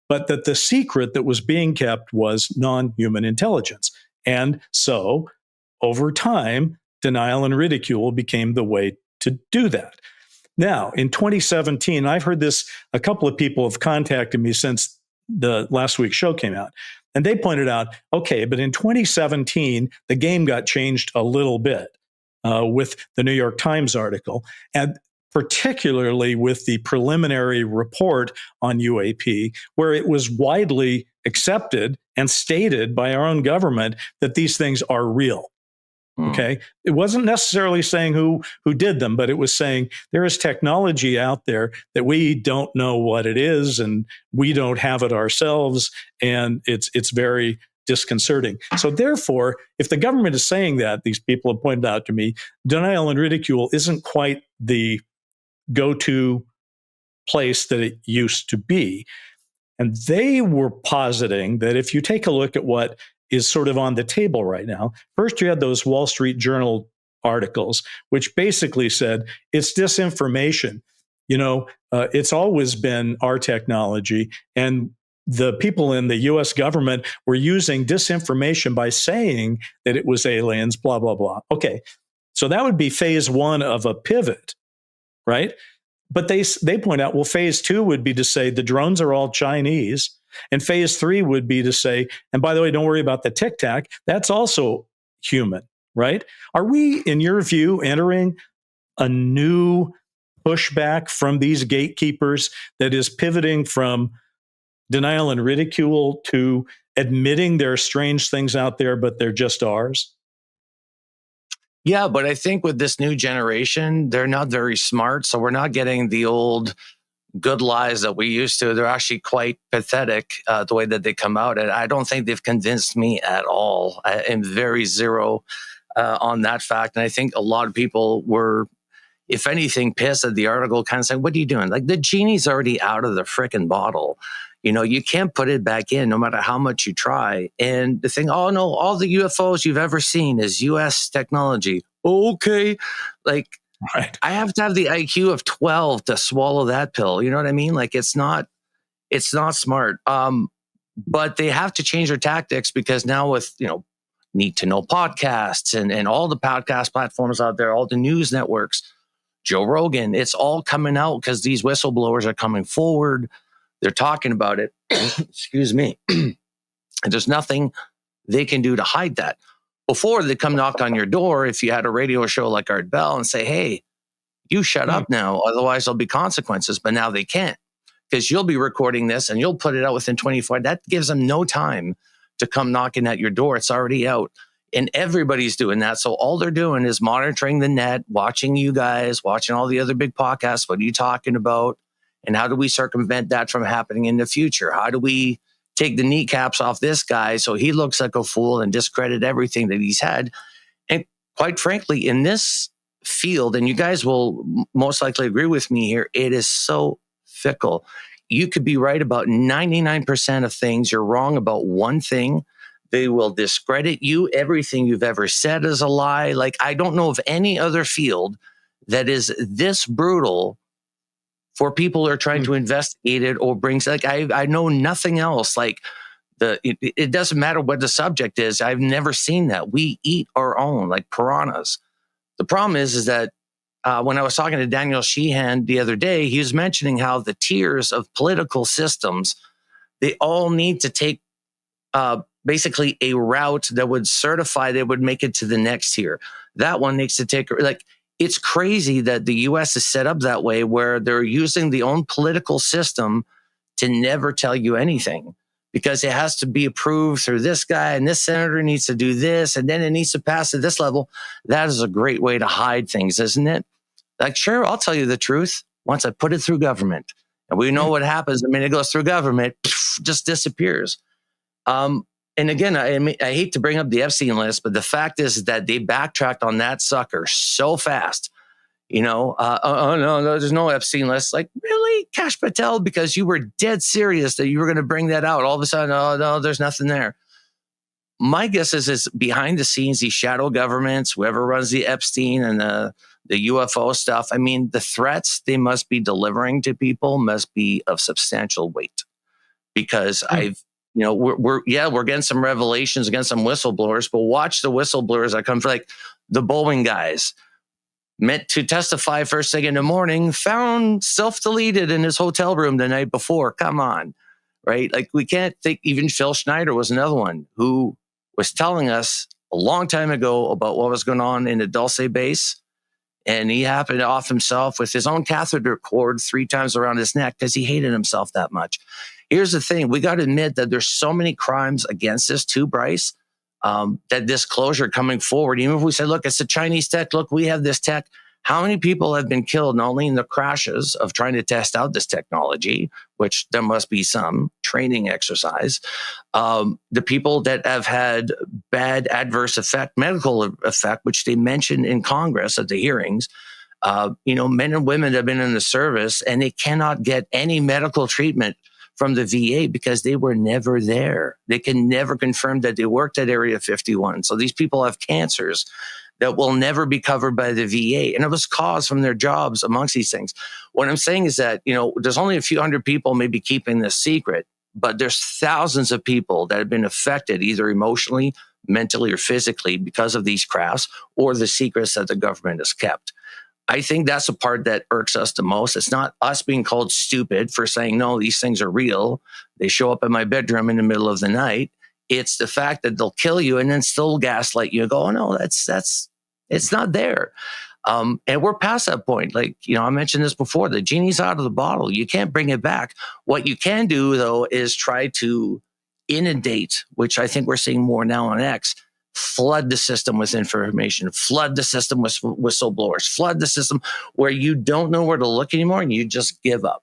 But that the secret that was being kept was non-human intelligence. And so over time, denial and ridicule became the way to do that. Now, in 2017, I've heard this, a couple of people have contacted me since the last week's show came out, and they pointed out, okay, but in 2017, the game got changed a little bit with the New York Times article, and particularly with the preliminary report on UAP, where it was widely accepted and stated by our own government that these things are real. Okay. It wasn't necessarily saying who did them, but it was saying there is technology out there that we don't know what it is, and we don't have it ourselves, and it's very disconcerting. So therefore, if the government is saying that, these people have pointed out to me, denial and ridicule isn't quite the go-to place that it used to be. And they were positing that if you take a look at what is sort of on the table right now. First, you had those Wall Street Journal articles, which basically said it's disinformation. It's always been our technology, and the people in the US government were using disinformation by saying that it was aliens, blah, blah, blah. Okay, so that would be phase one of a pivot, right? But they point out, well, phase two would be to say the drones are all Chinese. And phase three would be to say, and by the way, don't worry about the Tic Tac, that's also human, right? Are we, in your view, entering a new pushback from these gatekeepers that is pivoting from denial and ridicule to admitting there are strange things out there, but they're just ours? Yeah, but I think with this new generation, they're not very smart. So we're not getting the old good lies that we used to. They're actually quite pathetic the way that they come out. And I don't think they've convinced me at all. I am very zero on that fact. And I think a lot of people were, if anything, pissed at the article, kind of saying, what are you doing? Like, the genie's already out of the frickin' bottle. You can't put it back in no matter how much you try. And the thing, oh no, all the UFOs you've ever seen is US technology. Okay. Like, right. I have to have the IQ of 12 to swallow that pill. You know what I mean? Like, it's not smart. But they have to change their tactics, because now with, Need to Know podcasts and all the podcast platforms out there, all the news networks, Joe Rogan. It's all coming out because these whistleblowers are coming forward. They're talking about it. Excuse me. And there's nothing they can do to hide that. Before, they come knock on your door if you had a radio show like Art Bell and say, hey, you shut up now, otherwise there'll be consequences. But now they can't, because you'll be recording this and you'll put it out within 24 hours. That gives them no time to come knocking at your door. It's already out. And everybody's doing that. So all they're doing is monitoring the net, watching you guys, watching all the other big podcasts. What are you talking about? And how do we circumvent that from happening in the future? How do we take the kneecaps off this guy so he looks like a fool and discredit everything that he's had? And quite frankly, in this field, and you guys will most likely agree with me here, it is so fickle. You could be right about 99% of things. You're wrong about one thing. They will discredit you. Everything you've ever said is a lie. Like, I don't know of any other field that is this brutal for people who are trying to investigate it or bring, like, I know nothing else. Like, it doesn't matter what the subject is. I've never seen that. We eat our own, like piranhas. The problem is that when I was talking to Daniel Sheehan the other day, he was mentioning how the tiers of political systems, they all need to take basically a route that would certify they would make it to the next tier. That one needs to take, like, it's crazy that the U.S. is set up that way, where they're using the own political system to never tell you anything, because it has to be approved through this guy, and this senator needs to do this, and then it needs to pass at this level. That is a great way to hide things, isn't it? Like, sure, I'll tell you the truth once I put it through government. And we know what happens the minute it goes through government, just disappears. And again, I hate to bring up the Epstein list, but the fact is that they backtracked on that sucker so fast. You know, oh, no, there's no Epstein list. Like, really? Kash Patel, because you were dead serious that you were going to bring that out. All of a sudden, oh, no, there's nothing there. My guess is behind the scenes, these shadow governments, whoever runs the Epstein and the UFO stuff, I mean, the threats they must be delivering to people must be of substantial weight. Because we're getting some revelations against some whistleblowers, but watch the whistleblowers that come from, like, the Boeing guys, meant to testify first thing in the morning, found self-deleted in his hotel room the night before. Come on, right? Like, we can't think. Even Phil Schneider was another one who was telling us a long time ago about what was going on in the Dulce base. And he happened to off himself with his own catheter cord 3 times around his neck because he hated himself that much. Here's the thing. We got to admit that there's so many crimes against us too, Bryce, that disclosure coming forward, even if we say, look, it's the Chinese tech, look, we have this tech. How many people have been killed, not only in the crashes of trying to test out this technology, which there must be some training exercise, the people that have had bad adverse effect, medical effect, which they mentioned in Congress at the hearings, men and women that have been in the service and they cannot get any medical treatment from the VA because they were never there. They can never confirm that they worked at Area 51. So these people have cancers that will never be covered by the VA. And it was caused from their jobs amongst these things. What I'm saying is that, there's only a few hundred people maybe keeping this secret, but there's thousands of people that have been affected either emotionally, mentally, or physically because of these crafts or the secrets that the government has kept. I think that's the part that irks us the most. It's not us being called stupid for saying, no, these things are real. They show up in my bedroom in the middle of the night. It's the fact that they'll kill you and then still gaslight you and go, oh, no, it's not there. And we're past that point. Like, I mentioned this before, the genie's out of the bottle. You can't bring it back. What you can do, though, is try to inundate, which I think we're seeing more now on X, flood the system with information, flood the system with whistleblowers, flood the system where you don't know where to look anymore and you just give up.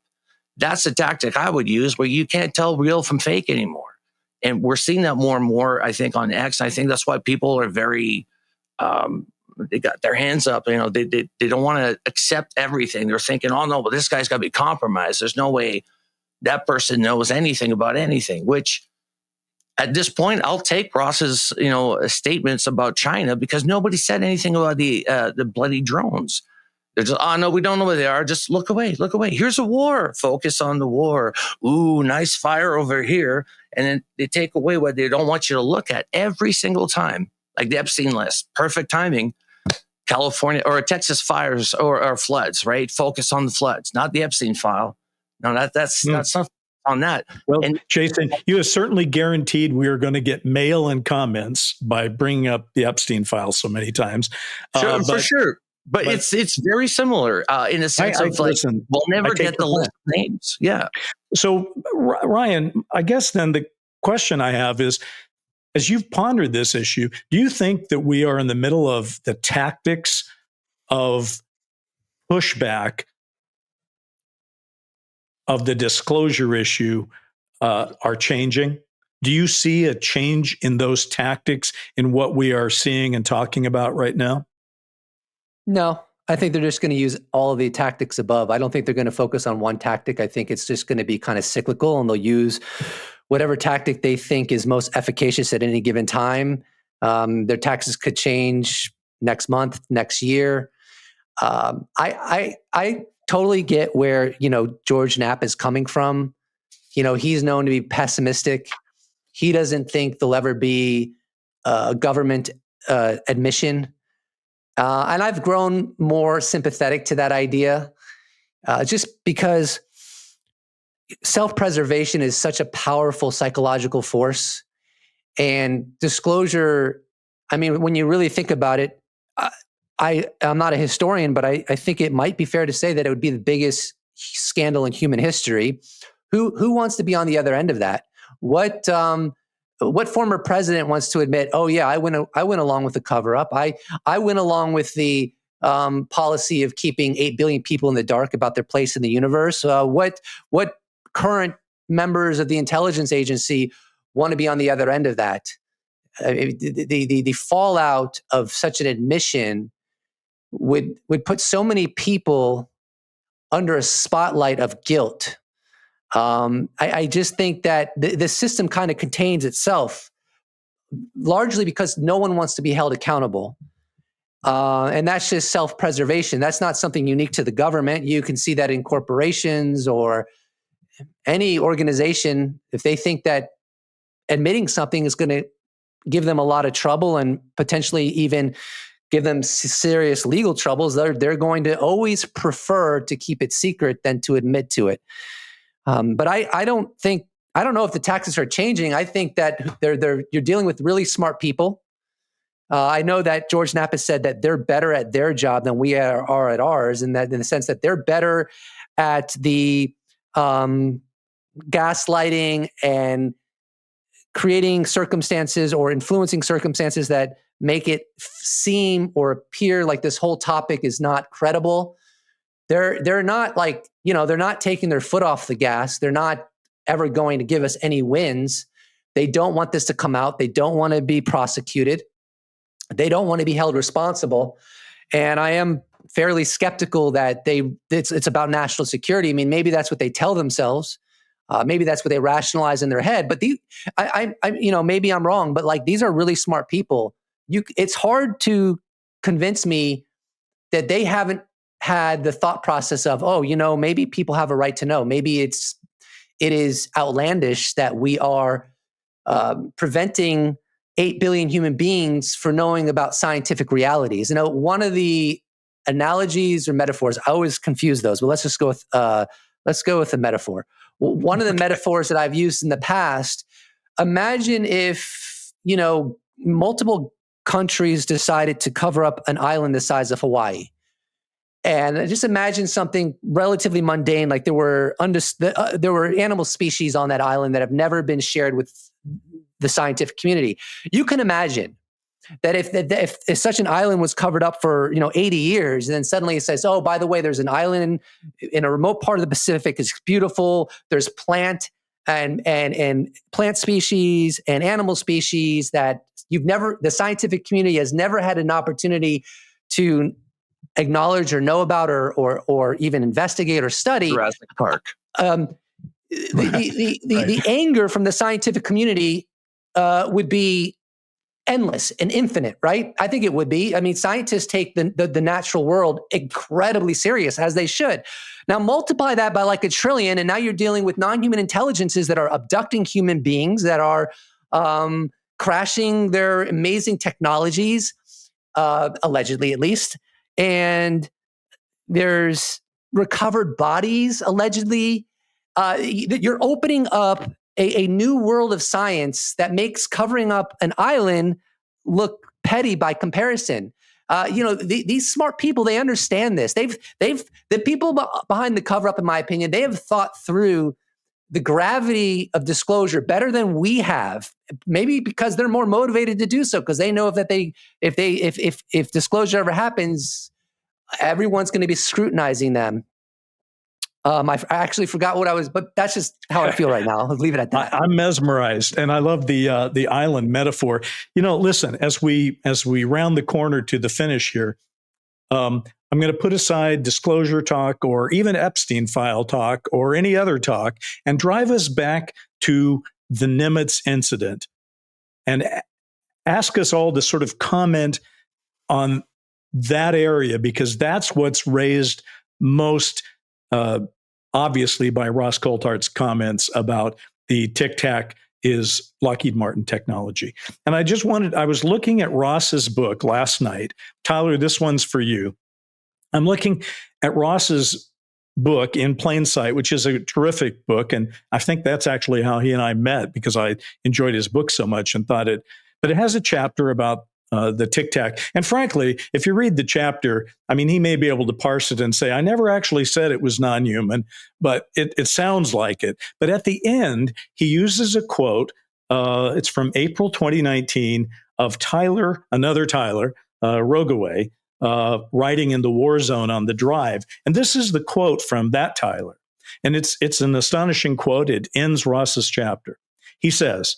That's the tactic I would use, where you can't tell real from fake anymore. And we're seeing that more and more, I think, on X. I think that's why people are very, they got their hands up. They don't want to accept everything. They're thinking, oh, no, but this guy's got to be compromised. There's no way that person knows anything about anything, which at this point, I'll take Ross's, statements about China because nobody said anything about the bloody drones. They're just, oh, no, we don't know where they are. Just look away, look away. Here's a war. Focus on the war. Ooh, nice fire over here. And then they take away what they don't want you to look at every single time. like the Epstein list, perfect timing. California or Texas fires or floods, right? Focus on the floods, not the Epstein file. No, that's not on that. Well, And Jason, you have certainly guaranteed we are going to get mail and comments by bringing up the Epstein file so many times. for sure. But it's very similar in the sense of like, listen, we'll never I take get the your list of names. Yeah. So, Ryan, I guess then the question I have is, as you've pondered this issue, do you think that we are in the middle of the tactics of pushback of the disclosure issue are changing? Do you see a change in those tactics in what we are seeing and talking about right now? No, I think they're just going to use all of the tactics above. I don't think they're going to focus on one tactic. I think it's just going to be kind of cyclical, and they'll use whatever tactic they think is most efficacious at any given time. Their tactics could change next month, next year. I totally get where, George Knapp is coming from. He's known to be pessimistic. He doesn't think there'll ever be a government admission. And I've grown more sympathetic to that idea, just because self-preservation is such a powerful psychological force. And disclosure, I mean, when you really think about it, I'm not a historian, but I think it might be fair to say that it would be the biggest scandal in human history. Who wants to be on the other end of that? What former president wants to admit, oh yeah, I went along with the cover up. I went along with the policy of keeping 8 billion people in the dark about their place in the universe. What current members of the intelligence agency want to be on the other end of that? The fallout of such an admission would put so many people under a spotlight of guilt. I just think that the system kind of contains itself, largely because no one wants to be held accountable. And that's just self-preservation. That's not something unique to the government. You can see that in corporations or any organization. If they think that admitting something is going to give them a lot of trouble and potentially even give them serious legal troubles, they're going to always prefer to keep it secret than to admit to it. But I don't know if the tactics are changing. I think that you're dealing with really smart people. I know that George Knapp has said that they're better at their job than we are at ours, and that in the sense that they're better at the gaslighting and creating circumstances or influencing circumstances that make it seem or appear like this whole topic is not credible. They're not like, they're not taking their foot off the gas. They're not ever going to give us any wins. They don't want this to come out. They don't want to be prosecuted. They don't want to be held responsible. And I am fairly skeptical that it's about national security. I mean, maybe that's what they tell themselves. Maybe that's what they rationalize in their head. But maybe I'm wrong. But like, these are really smart people. It's hard to convince me that they haven't had the thought process of, maybe people have a right to know. Maybe it is outlandish that we are preventing 8 billion human beings for knowing about scientific realities. One of the analogies or metaphors, I always confuse those, but let's go with a metaphor. One of the metaphors that I've used in the past, imagine if, multiple countries decided to cover up an island the size of Hawaii. And just imagine something relatively mundane, like there were animal species on that island that have never been shared with the scientific community. You can imagine that if such an island was covered up for 80 years, and then suddenly it says, oh, by the way, there's an island in a remote part of the Pacific. It's beautiful. There's plant and plant species and animal species that the scientific community has never had an opportunity to acknowledge or know about or even investigate or study. Jurassic Park. The anger from the scientific community would be endless and infinite, right? I think it would be. I mean, scientists take the natural world incredibly serious, as they should. Now multiply that by like 1 trillion, and now you're dealing with non-human intelligences that are abducting human beings, that are crashing their amazing technologies, allegedly at least. And there's recovered bodies, allegedly. You're opening up a new world of science that makes covering up an island look petty by comparison. These smart people, they understand this. The people behind the cover up, in my opinion, they have thought through the gravity of disclosure better than we have. Maybe because they're more motivated to do so, because they know if disclosure ever happens, everyone's going to be scrutinizing them. I actually forgot what I was, but that's just how I feel right now. I'll leave it at that. I'm mesmerized, and I love the island metaphor. Listen, as we round the corner to the finish here, I'm going to put aside disclosure talk or even Epstein file talk or any other talk and drive us back to the Nimitz incident and ask us all to sort of comment on that area, because that's what's raised most obviously by Ross Coulthart's comments about the Tic Tac is Lockheed Martin technology. And I was looking at Ross's book last night. Tyler, this one's for you. I'm looking at Ross's book, In Plain Sight, which is a terrific book. And I think that's actually how he and I met, because I enjoyed his book so much and but it has a chapter about the Tic Tac. And frankly, if you read the chapter, I mean, he may be able to parse it and say, I never actually said it was non-human, but it sounds like it. But at the end, he uses a quote. It's from April 2019 of another Tyler Rogoway, writing in the war zone on the drive. And this is the quote from that Tyler. And it's an astonishing quote. It ends Ross's chapter. He says,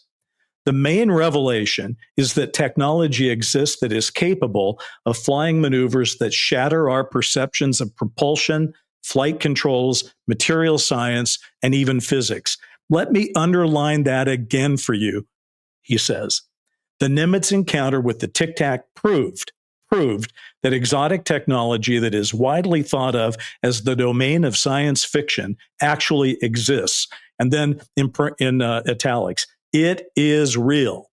"The main revelation is that technology exists that is capable of flying maneuvers that shatter our perceptions of propulsion, flight controls, material science, and even physics. Let me underline that again for you," he says. "The Nimitz encounter with the Tic Tac proved that exotic technology that is widely thought of as the domain of science fiction actually exists." And then in italics, "It is real."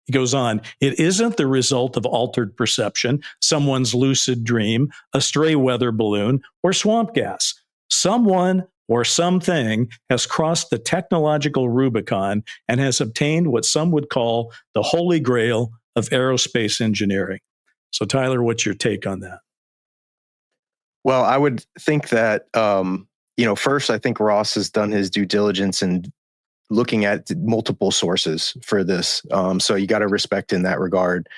He goes on, "It isn't the result of altered perception, someone's lucid dream, a stray weather balloon, or swamp gas. Someone or something has crossed the technological Rubicon and has obtained what some would call the holy grail of aerospace engineering." So, Tyler, what's your take on that? Well, I would think that, first, I think Ross has done his due diligence in looking at multiple sources for this. So you got to respect in that regard.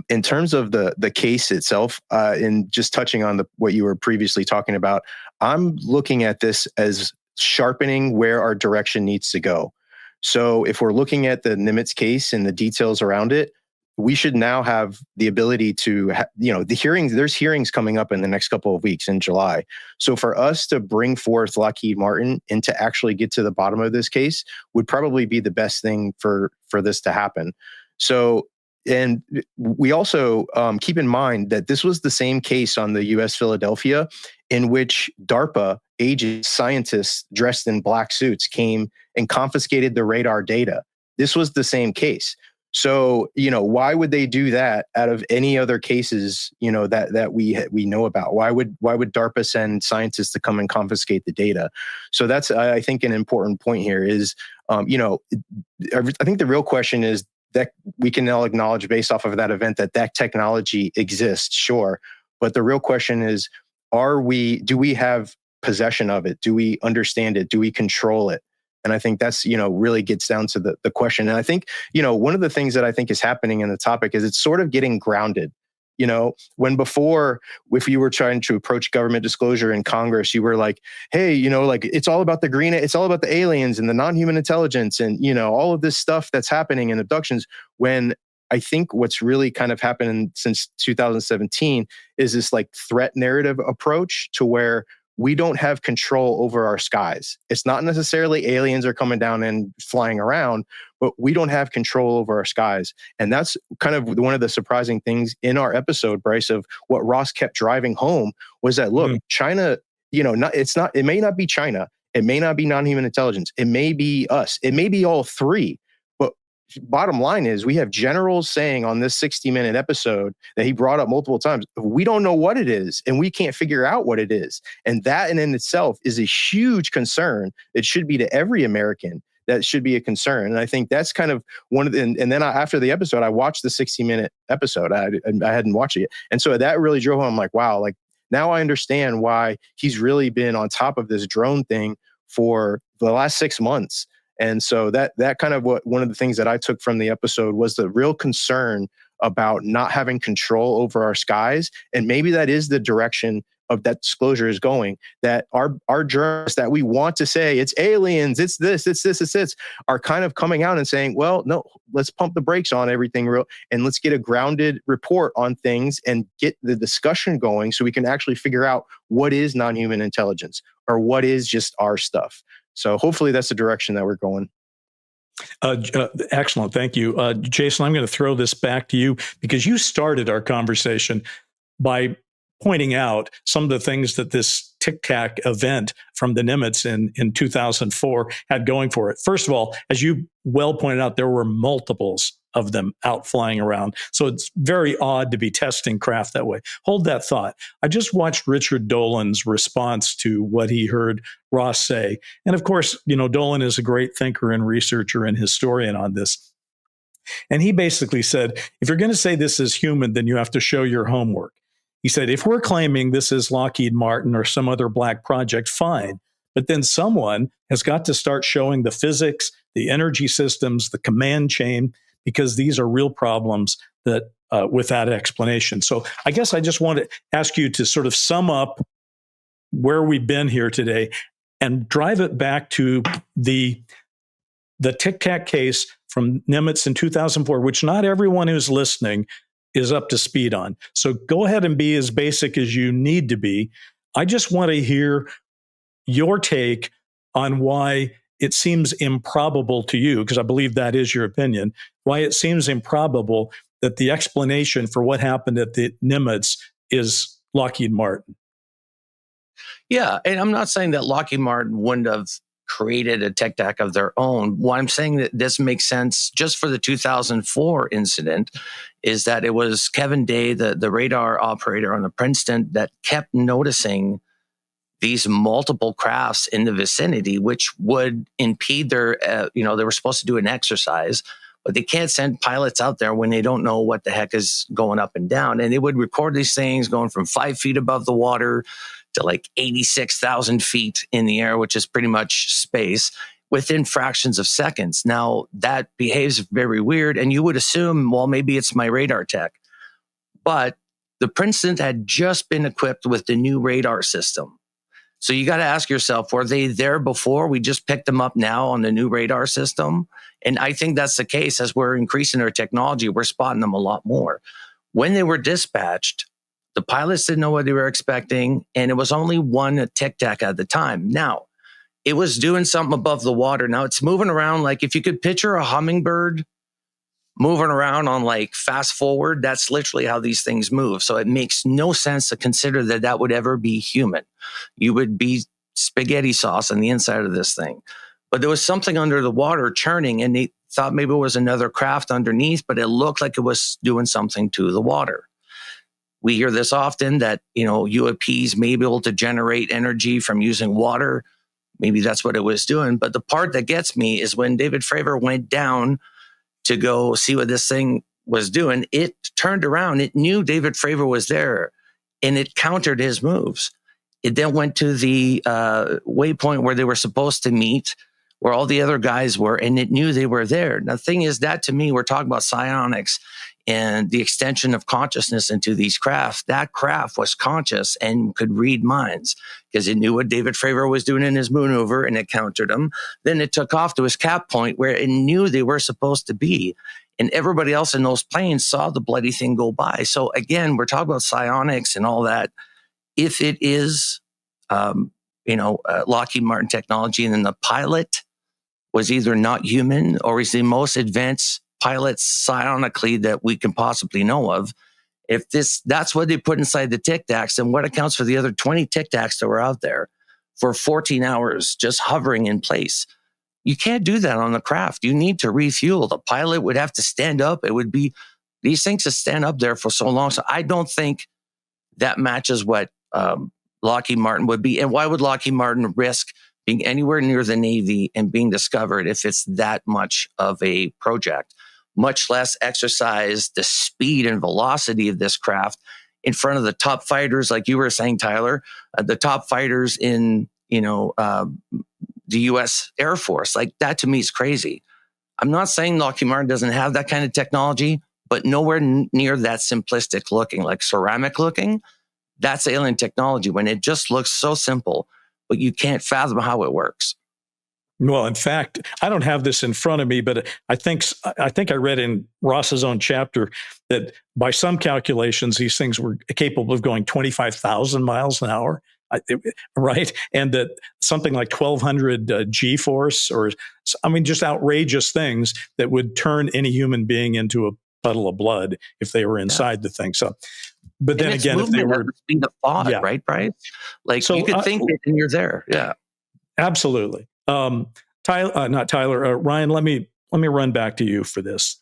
In terms of the case itself, in just touching on what you were previously talking about, I'm looking at this as sharpening where our direction needs to go. So if we're looking at the Nimitz case and the details around it, we should now have the ability to, the hearings, there's hearings coming up in the next couple of weeks in July. So for us to bring forth Lockheed Martin and to actually get to the bottom of this case would probably be the best thing for this to happen. So, and we also keep in mind that this was the same case on the US Philadelphia, in which DARPA agents, scientists dressed in black suits came and confiscated the radar data. This was the same case. So, why would they do that out of any other cases, that we know about? Why would DARPA send scientists to come and confiscate the data? So that's, I think, an important point here is, I think the real question is that we can now acknowledge based off of that event that technology exists, sure. But the real question is, do we have possession of it? Do we understand it? Do we control it? And I think that's, really gets down to the question. And I think, one of the things that I think is happening in the topic is it's sort of getting grounded. When before, if you were trying to approach government disclosure in Congress, you were like, hey, it's all about it's all about the aliens and the non-human intelligence and, all of this stuff that's happening in abductions. When I think what's really kind of happened since 2017 is this like threat narrative approach to where we don't have control over our skies. It's not necessarily aliens are coming down and flying around, but we don't have control over our skies. And that's kind of one of the surprising things in our episode, Bryce, of what Ross kept driving home was that, look, China, it may not be China. It may not be non-human intelligence. It may be us. It may be all three. But bottom line is we have generals saying on this 60-minute episode that he brought up multiple times, we don't know what it is and we can't figure out what it is. And that in itself is a huge concern. It should be to every American. That should be a concern. And I think that's kind of one of the, and then after the episode, I watched the 60-minute episode. I hadn't watched it yet. And so that really drove home. I'm like, wow, like now I understand why he's really been on top of this drone thing for the last 6 months. And so that kind of one of the things that I took from the episode was the real concern about not having control over our skies. And maybe that is the direction of that disclosure is going, that our journalists that we want to say it's aliens, it's this, are kind of coming out and saying, well, no, let's pump the brakes on everything real and let's get a grounded report on things and get the discussion going so we can actually figure out what is non-human intelligence or what is just our stuff. So hopefully that's the direction that we're going. Excellent. Thank you. Jason, I'm going to throw this back to you because you started our conversation by pointing out some of the things that this Tic Tac event from the Nimitz in 2004 had going for it. First of all, as you well pointed out, there were multiples of them out flying around. So it's very odd to be testing craft that way. Hold that thought. I just watched Richard Dolan's response to what he heard Ross say. And of course, Dolan is a great thinker and researcher and historian on this. And he basically said, if you're going to say this is human, then you have to show your homework. He said, if we're claiming this is Lockheed Martin or some other black project, fine. But then someone has got to start showing the physics, the energy systems, the command chain, because these are real problems that with that explanation. So I guess I just want to ask you to sort of sum up where we've been here today and drive it back to the Tic Tac case from Nimitz in 2004, which not everyone who's listening is up to speed on. So go ahead and be as basic as you need to be. I just want to hear your take on why it seems improbable to you, because I believe that is your opinion, why it seems improbable that the explanation for what happened at the Nimitz is Lockheed Martin. Yeah, and I'm not saying that Lockheed Martin wouldn't have created a Tic Tac of their own. Why I'm saying that this makes sense just for the 2004 incident is that it was Kevin Day, the radar operator on the Princeton, that kept noticing these multiple crafts in the vicinity, which would impede their, they were supposed to do an exercise, but they can't send pilots out there when they don't know what the heck is going up and down. And they would record these things going from 5 feet above the water to like 86,000 feet in the air, which is pretty much space, within fractions of seconds. Now, that behaves very weird, and you would assume, well, maybe it's my radar tech. But the Princeton had just been equipped with the new radar system. So you got to ask yourself, were they there before? We just picked them up now on the new radar system. And I think that's the case. As we're increasing our technology, we're spotting them a lot more. When they were dispatched, the pilots didn't know what they were expecting, and it was only one Tic Tac at the time. Now, it was doing something above the water. Now, it's moving around like if you could picture a hummingbird moving around on like fast forward, that's literally how these things move. So it makes no sense to consider that that would ever be human. You would be spaghetti sauce on the inside of this thing. But there was something under the water churning, and they thought maybe it was another craft underneath, but it looked like it was doing something to the water. We hear this often that, UAPs may be able to generate energy from using water. Maybe that's what it was doing. But the part that gets me is when David Fravor went down to go see what this thing was doing, it turned around. It knew David Fravor was there, and it countered his moves. It then went to the waypoint where they were supposed to meet, where all the other guys were, and it knew they were there. Now, the thing is, that to me, we're talking about psionics and the extension of consciousness into these craft. That craft was conscious and could read minds because it knew what David Fravor was doing in his maneuver, and it countered him. Then it took off to his cap point where it knew they were supposed to be. And everybody else in those planes saw the bloody thing go by. So again, we're talking about psionics and all that. If it is, Lockheed Martin technology, and then the pilot was either not human or is the most advanced pilot psionically that we can possibly know of. If that's what they put inside the Tic Tacs, then what accounts for the other 20 Tic Tacs that were out there for 14 hours just hovering in place? You can't do that on the craft. You need to refuel. The pilot would have to stand up. It would be these things that stand up there for so long. So I don't think that matches what Lockheed Martin would be. And why would Lockheed Martin risk being anywhere near the Navy and being discovered if it's that much of a project? Much less exercise the speed and velocity of this craft in front of the top fighters, like you were saying, Tyler, the top fighters in, the U.S. Air Force. Like, that to me is crazy. I'm not saying Lockheed Martin doesn't have that kind of technology, but nowhere near that simplistic looking, like ceramic looking. That's alien technology when it just looks so simple, but you can't fathom how it works. Well, in fact, I don't have this in front of me, but I think I read in Ross's own chapter that by some calculations, these things were capable of going 25,000 miles an hour, right? And that something like 1,200 G-force, or just outrageous things that would turn any human being into a puddle of blood if they were inside the thing. So, but then again, if they were at the speed of thought, right, Bryce? Like, so, you could think it and you're there. Yeah, absolutely. Not Tyler, Ryan, let me run back to you for this.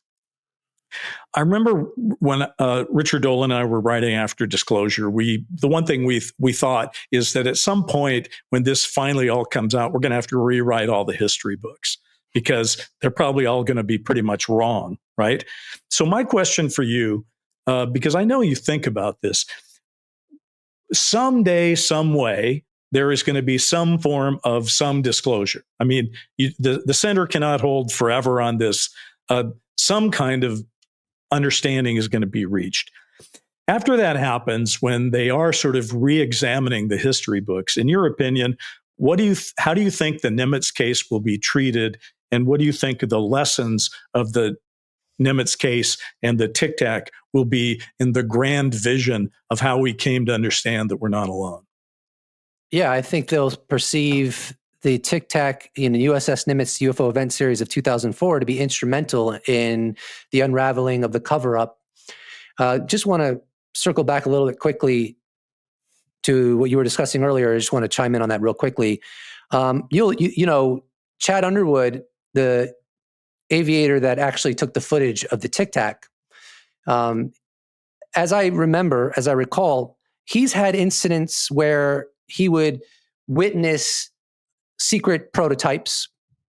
I remember when Richard Dolan and I were writing after Disclosure, the one thing we thought is that at some point when this finally all comes out, we're going to have to rewrite all the history books because they're probably all going to be pretty much wrong, right? So my question for you, because I know you think about this, someday, some way, there is going to be some form of some disclosure. I mean, the center cannot hold forever on this. Some kind of understanding is going to be reached. After that happens, when they are sort of re-examining the history books, in your opinion, how do you think the Nimitz case will be treated, and what do you think the lessons of the Nimitz case and the Tic Tac will be in the grand vision of how we came to understand that we're not alone? Yeah, I think they'll perceive the Tic Tac in the USS Nimitz UFO event series of 2004 to be instrumental in the unraveling of the cover-up. Just want to circle back a little bit quickly to what you were discussing earlier. I just want to chime in on that real quickly. Chad Underwood, the aviator that actually took the footage of the Tic Tac, as I recall, he's had incidents where he would witness secret prototypes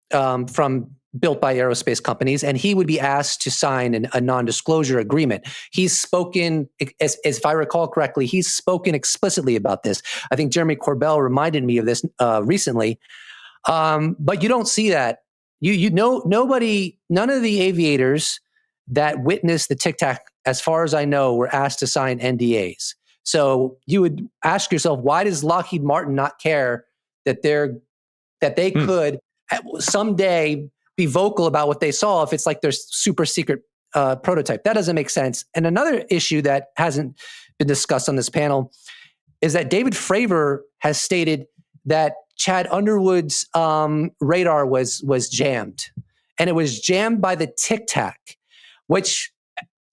from built by aerospace companies, and he would be asked to sign a non-disclosure agreement. He's spoken, as if I recall correctly, he's spoken explicitly about this. I think Jeremy Corbell reminded me of this recently. But you don't see that. None of the aviators that witnessed the Tic Tac, as far as I know, were asked to sign NDAs. So you would ask yourself, why does Lockheed Martin not care that they could someday be vocal about what they saw if it's like their super secret prototype? That doesn't make sense. And another issue that hasn't been discussed on this panel is that David Fravor has stated that Chad Underwood's radar was jammed, and it was jammed by the Tic Tac, which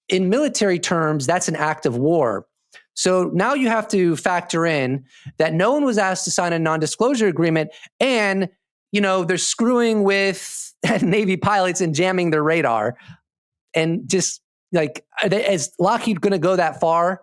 in military terms, that's an act of war. So now you have to factor in that no one was asked to sign a non-disclosure agreement, and they're screwing with Navy pilots and jamming their radar. And just like, is Lockheed going to go that far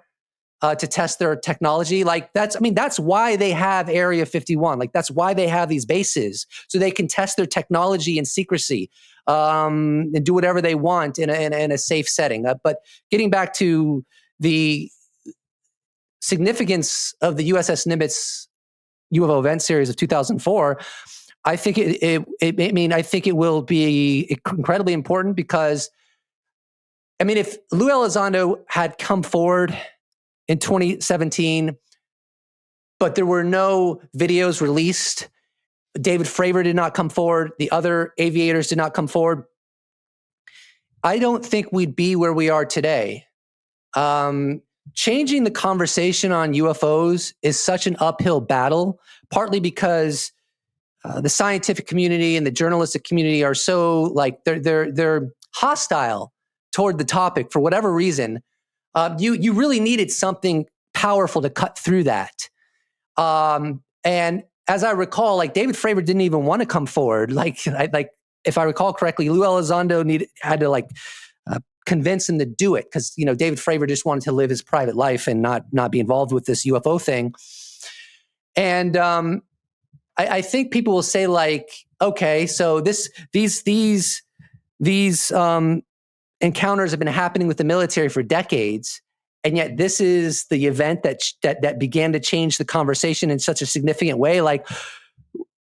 to test their technology? Like, that's why they have Area 51. Like, that's why they have these bases, so they can test their technology in secrecy and do whatever they want in a safe setting. But getting back to the significance of the USS Nimitz UFO event series of 2004, I think it will be incredibly important because, if Lou Elizondo had come forward in 2017, but there were no videos released, David Fravor did not come forward, the other aviators did not come forward, I don't think we'd be where we are today. Changing the conversation on UFOs is such an uphill battle, partly because the scientific community and the journalistic community are so they're hostile toward the topic for whatever reason. You really needed something powerful to cut through that. And as I recall, like David Fravor didn't even want to come forward. Like if I recall correctly, Lou Elizondo had to convince him to do it because David Fravor just wanted to live his private life and not be involved with this UFO thing. And I think people will say like, okay, so these encounters have been happening with the military for decades, and yet this is the event that began to change the conversation in such a significant way. Like,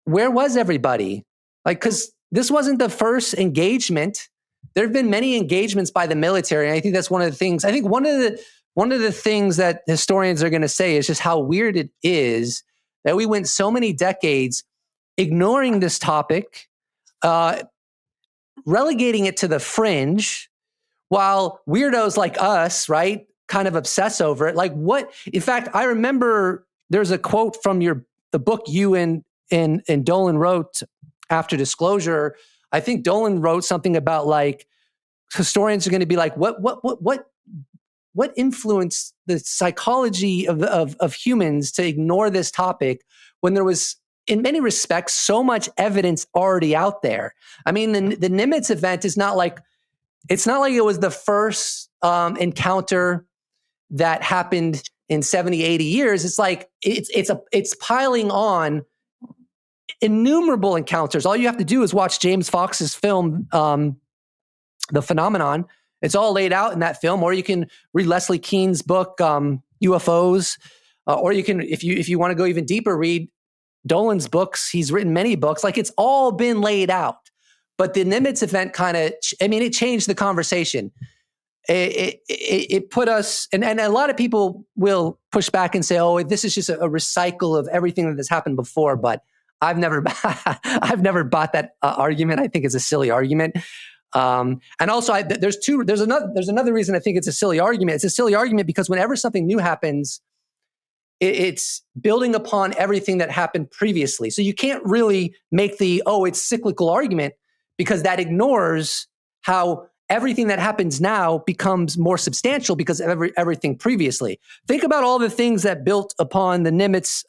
where was everybody? Like, because this wasn't the first engagement. There have been many engagements by the military, and I think that's one of the things. I think one of the things that historians are going to say is just how weird it is that we went so many decades ignoring this topic, relegating it to the fringe, while weirdos like us, right, kind of obsess over it. Like what? In fact, I remember there's a quote from the book you and Dolan wrote after Disclosure. I think Dolan wrote something about like historians are going to be like, what influenced the psychology of humans to ignore this topic when there was, in many respects, so much evidence already out there. I mean, the Nimitz event is not like it was the first encounter that happened in 70, 80 years. It's like it's piling on innumerable encounters. All you have to do is watch James Fox's film, The Phenomenon. It's all laid out in that film, or you can read Leslie Kean's book, UFOs, or you can, if you want to go even deeper, read Dolan's books. He's written many books. Like, it's all been laid out. But the Nimitz event it changed the conversation. It put us, and a lot of people will push back and say, oh, this is just a recycle of everything that has happened before. But I've never bought that argument. I think it's a silly argument. And also, there's another reason I think it's a silly argument. It's a silly argument because whenever something new happens, it's building upon everything that happened previously. So you can't really make it's cyclical argument, because that ignores how everything that happens now becomes more substantial because of everything previously. Think about all the things that built upon the Nimitz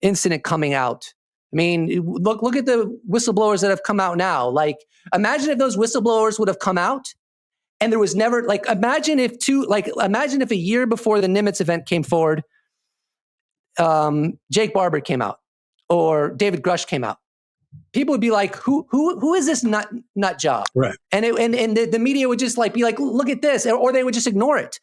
incident coming out. I mean, look at the whistleblowers that have come out now. Like, imagine if those whistleblowers would have come out and there was never, like, imagine if a year before the Nimitz event came forward, Jake Barber came out or David Grush came out. People would be like, who is this nut job? Right. And the media would just be like, look at this, or they would just ignore it.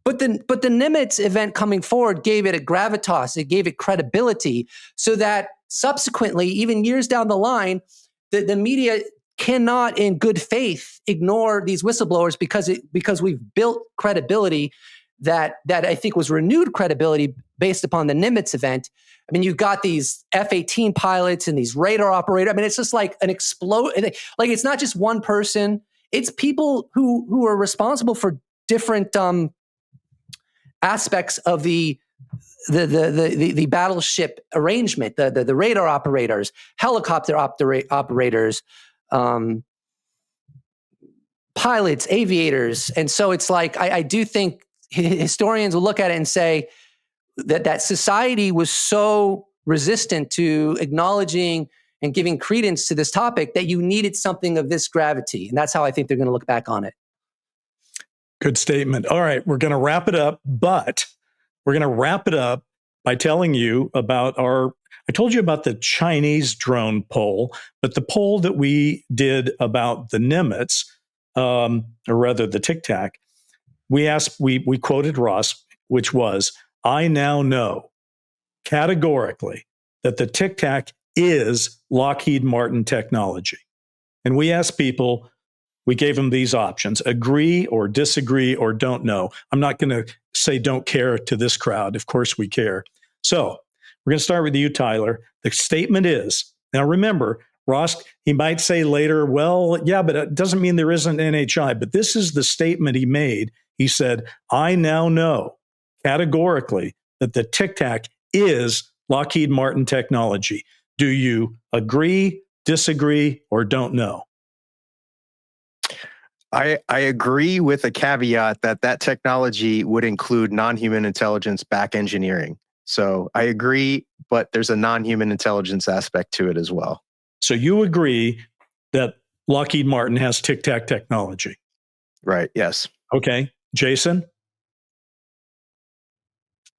But the Nimitz event coming forward gave it a gravitas, it gave it credibility, so that subsequently, even years down the line, the media cannot, in good faith, ignore these whistleblowers because we've built credibility that I think was renewed credibility based upon the Nimitz event. I mean, you've got these F-18 pilots and these radar operators. I mean, it's just like an explosion. Like, it's not just one person. It's people who are responsible for different aspects of the battleship arrangement, the radar operators, helicopter operators, pilots, aviators. And so it's like, I do think historians will look at it and say that society was so resistant to acknowledging and giving credence to this topic that you needed something of this gravity. And that's how I think they're going to look back on it. Good statement. All right, we're going to wrap it up, but we're going to wrap it up by telling you about I told you about the Chinese drone poll, but the poll that we did about the Nimitz, or rather the Tic Tac, we quoted Ross, which was, I now know categorically that the Tic Tac is Lockheed Martin technology. And we asked people, we gave them these options: agree or disagree or don't know. I'm not going to say don't care to this crowd. Of course we care. So we're going to start with you, Tyler. The statement is, now remember, Ross, he might say later, well, yeah, but it doesn't mean there isn't NHI. But this is the statement he made. He said, I now know categorically that the Tic Tac is Lockheed Martin technology. Do you agree, disagree, or don't know? I agree with a caveat that technology would include non-human intelligence back engineering. So I agree, but there's a non-human intelligence aspect to it as well. So you agree that Lockheed Martin has Tic Tac technology? Right. Yes. Okay. Jason?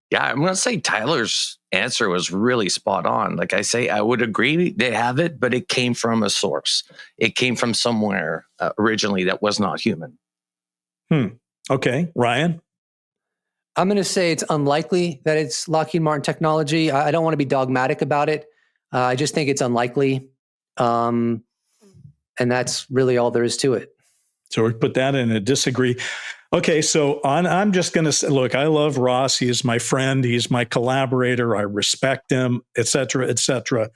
Yeah, I'm going to say Tyler's answer was really spot on. Like I say, I would agree they have it, but it came from a source. It came from somewhere originally that was not human. Okay. Ryan? I'm going to say it's unlikely that it's Lockheed Martin technology. I don't want to be dogmatic about it. I just think it's unlikely. And that's really all there is to it. So we put that in a disagree. Okay, so I'm just going to say, look, I love Ross. He is my friend. He's my collaborator. I respect him, et cetera,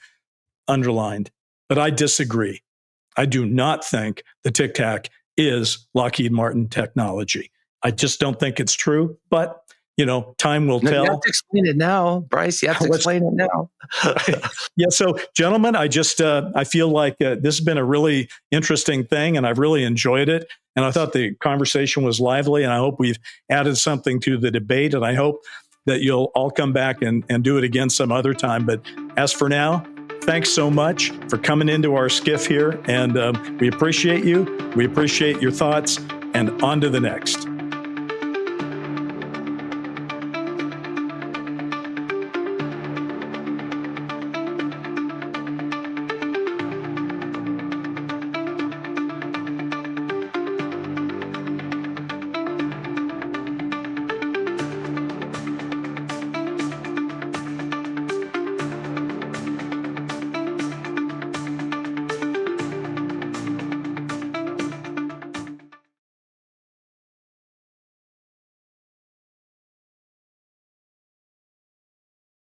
underlined. But I disagree. I do not think the Tic Tac is Lockheed Martin technology. I just don't think it's true. But, time will tell. You have to explain it now, Bryce. You have to explain it now. Yeah. So, gentlemen, I feel like this has been a really interesting thing, and I've really enjoyed it. And I thought the conversation was lively, and I hope we've added something to the debate. And I hope that you'll all come back and do it again some other time. But as for now, thanks so much for coming into our skiff here, and we appreciate you. We appreciate your thoughts, and on to the next.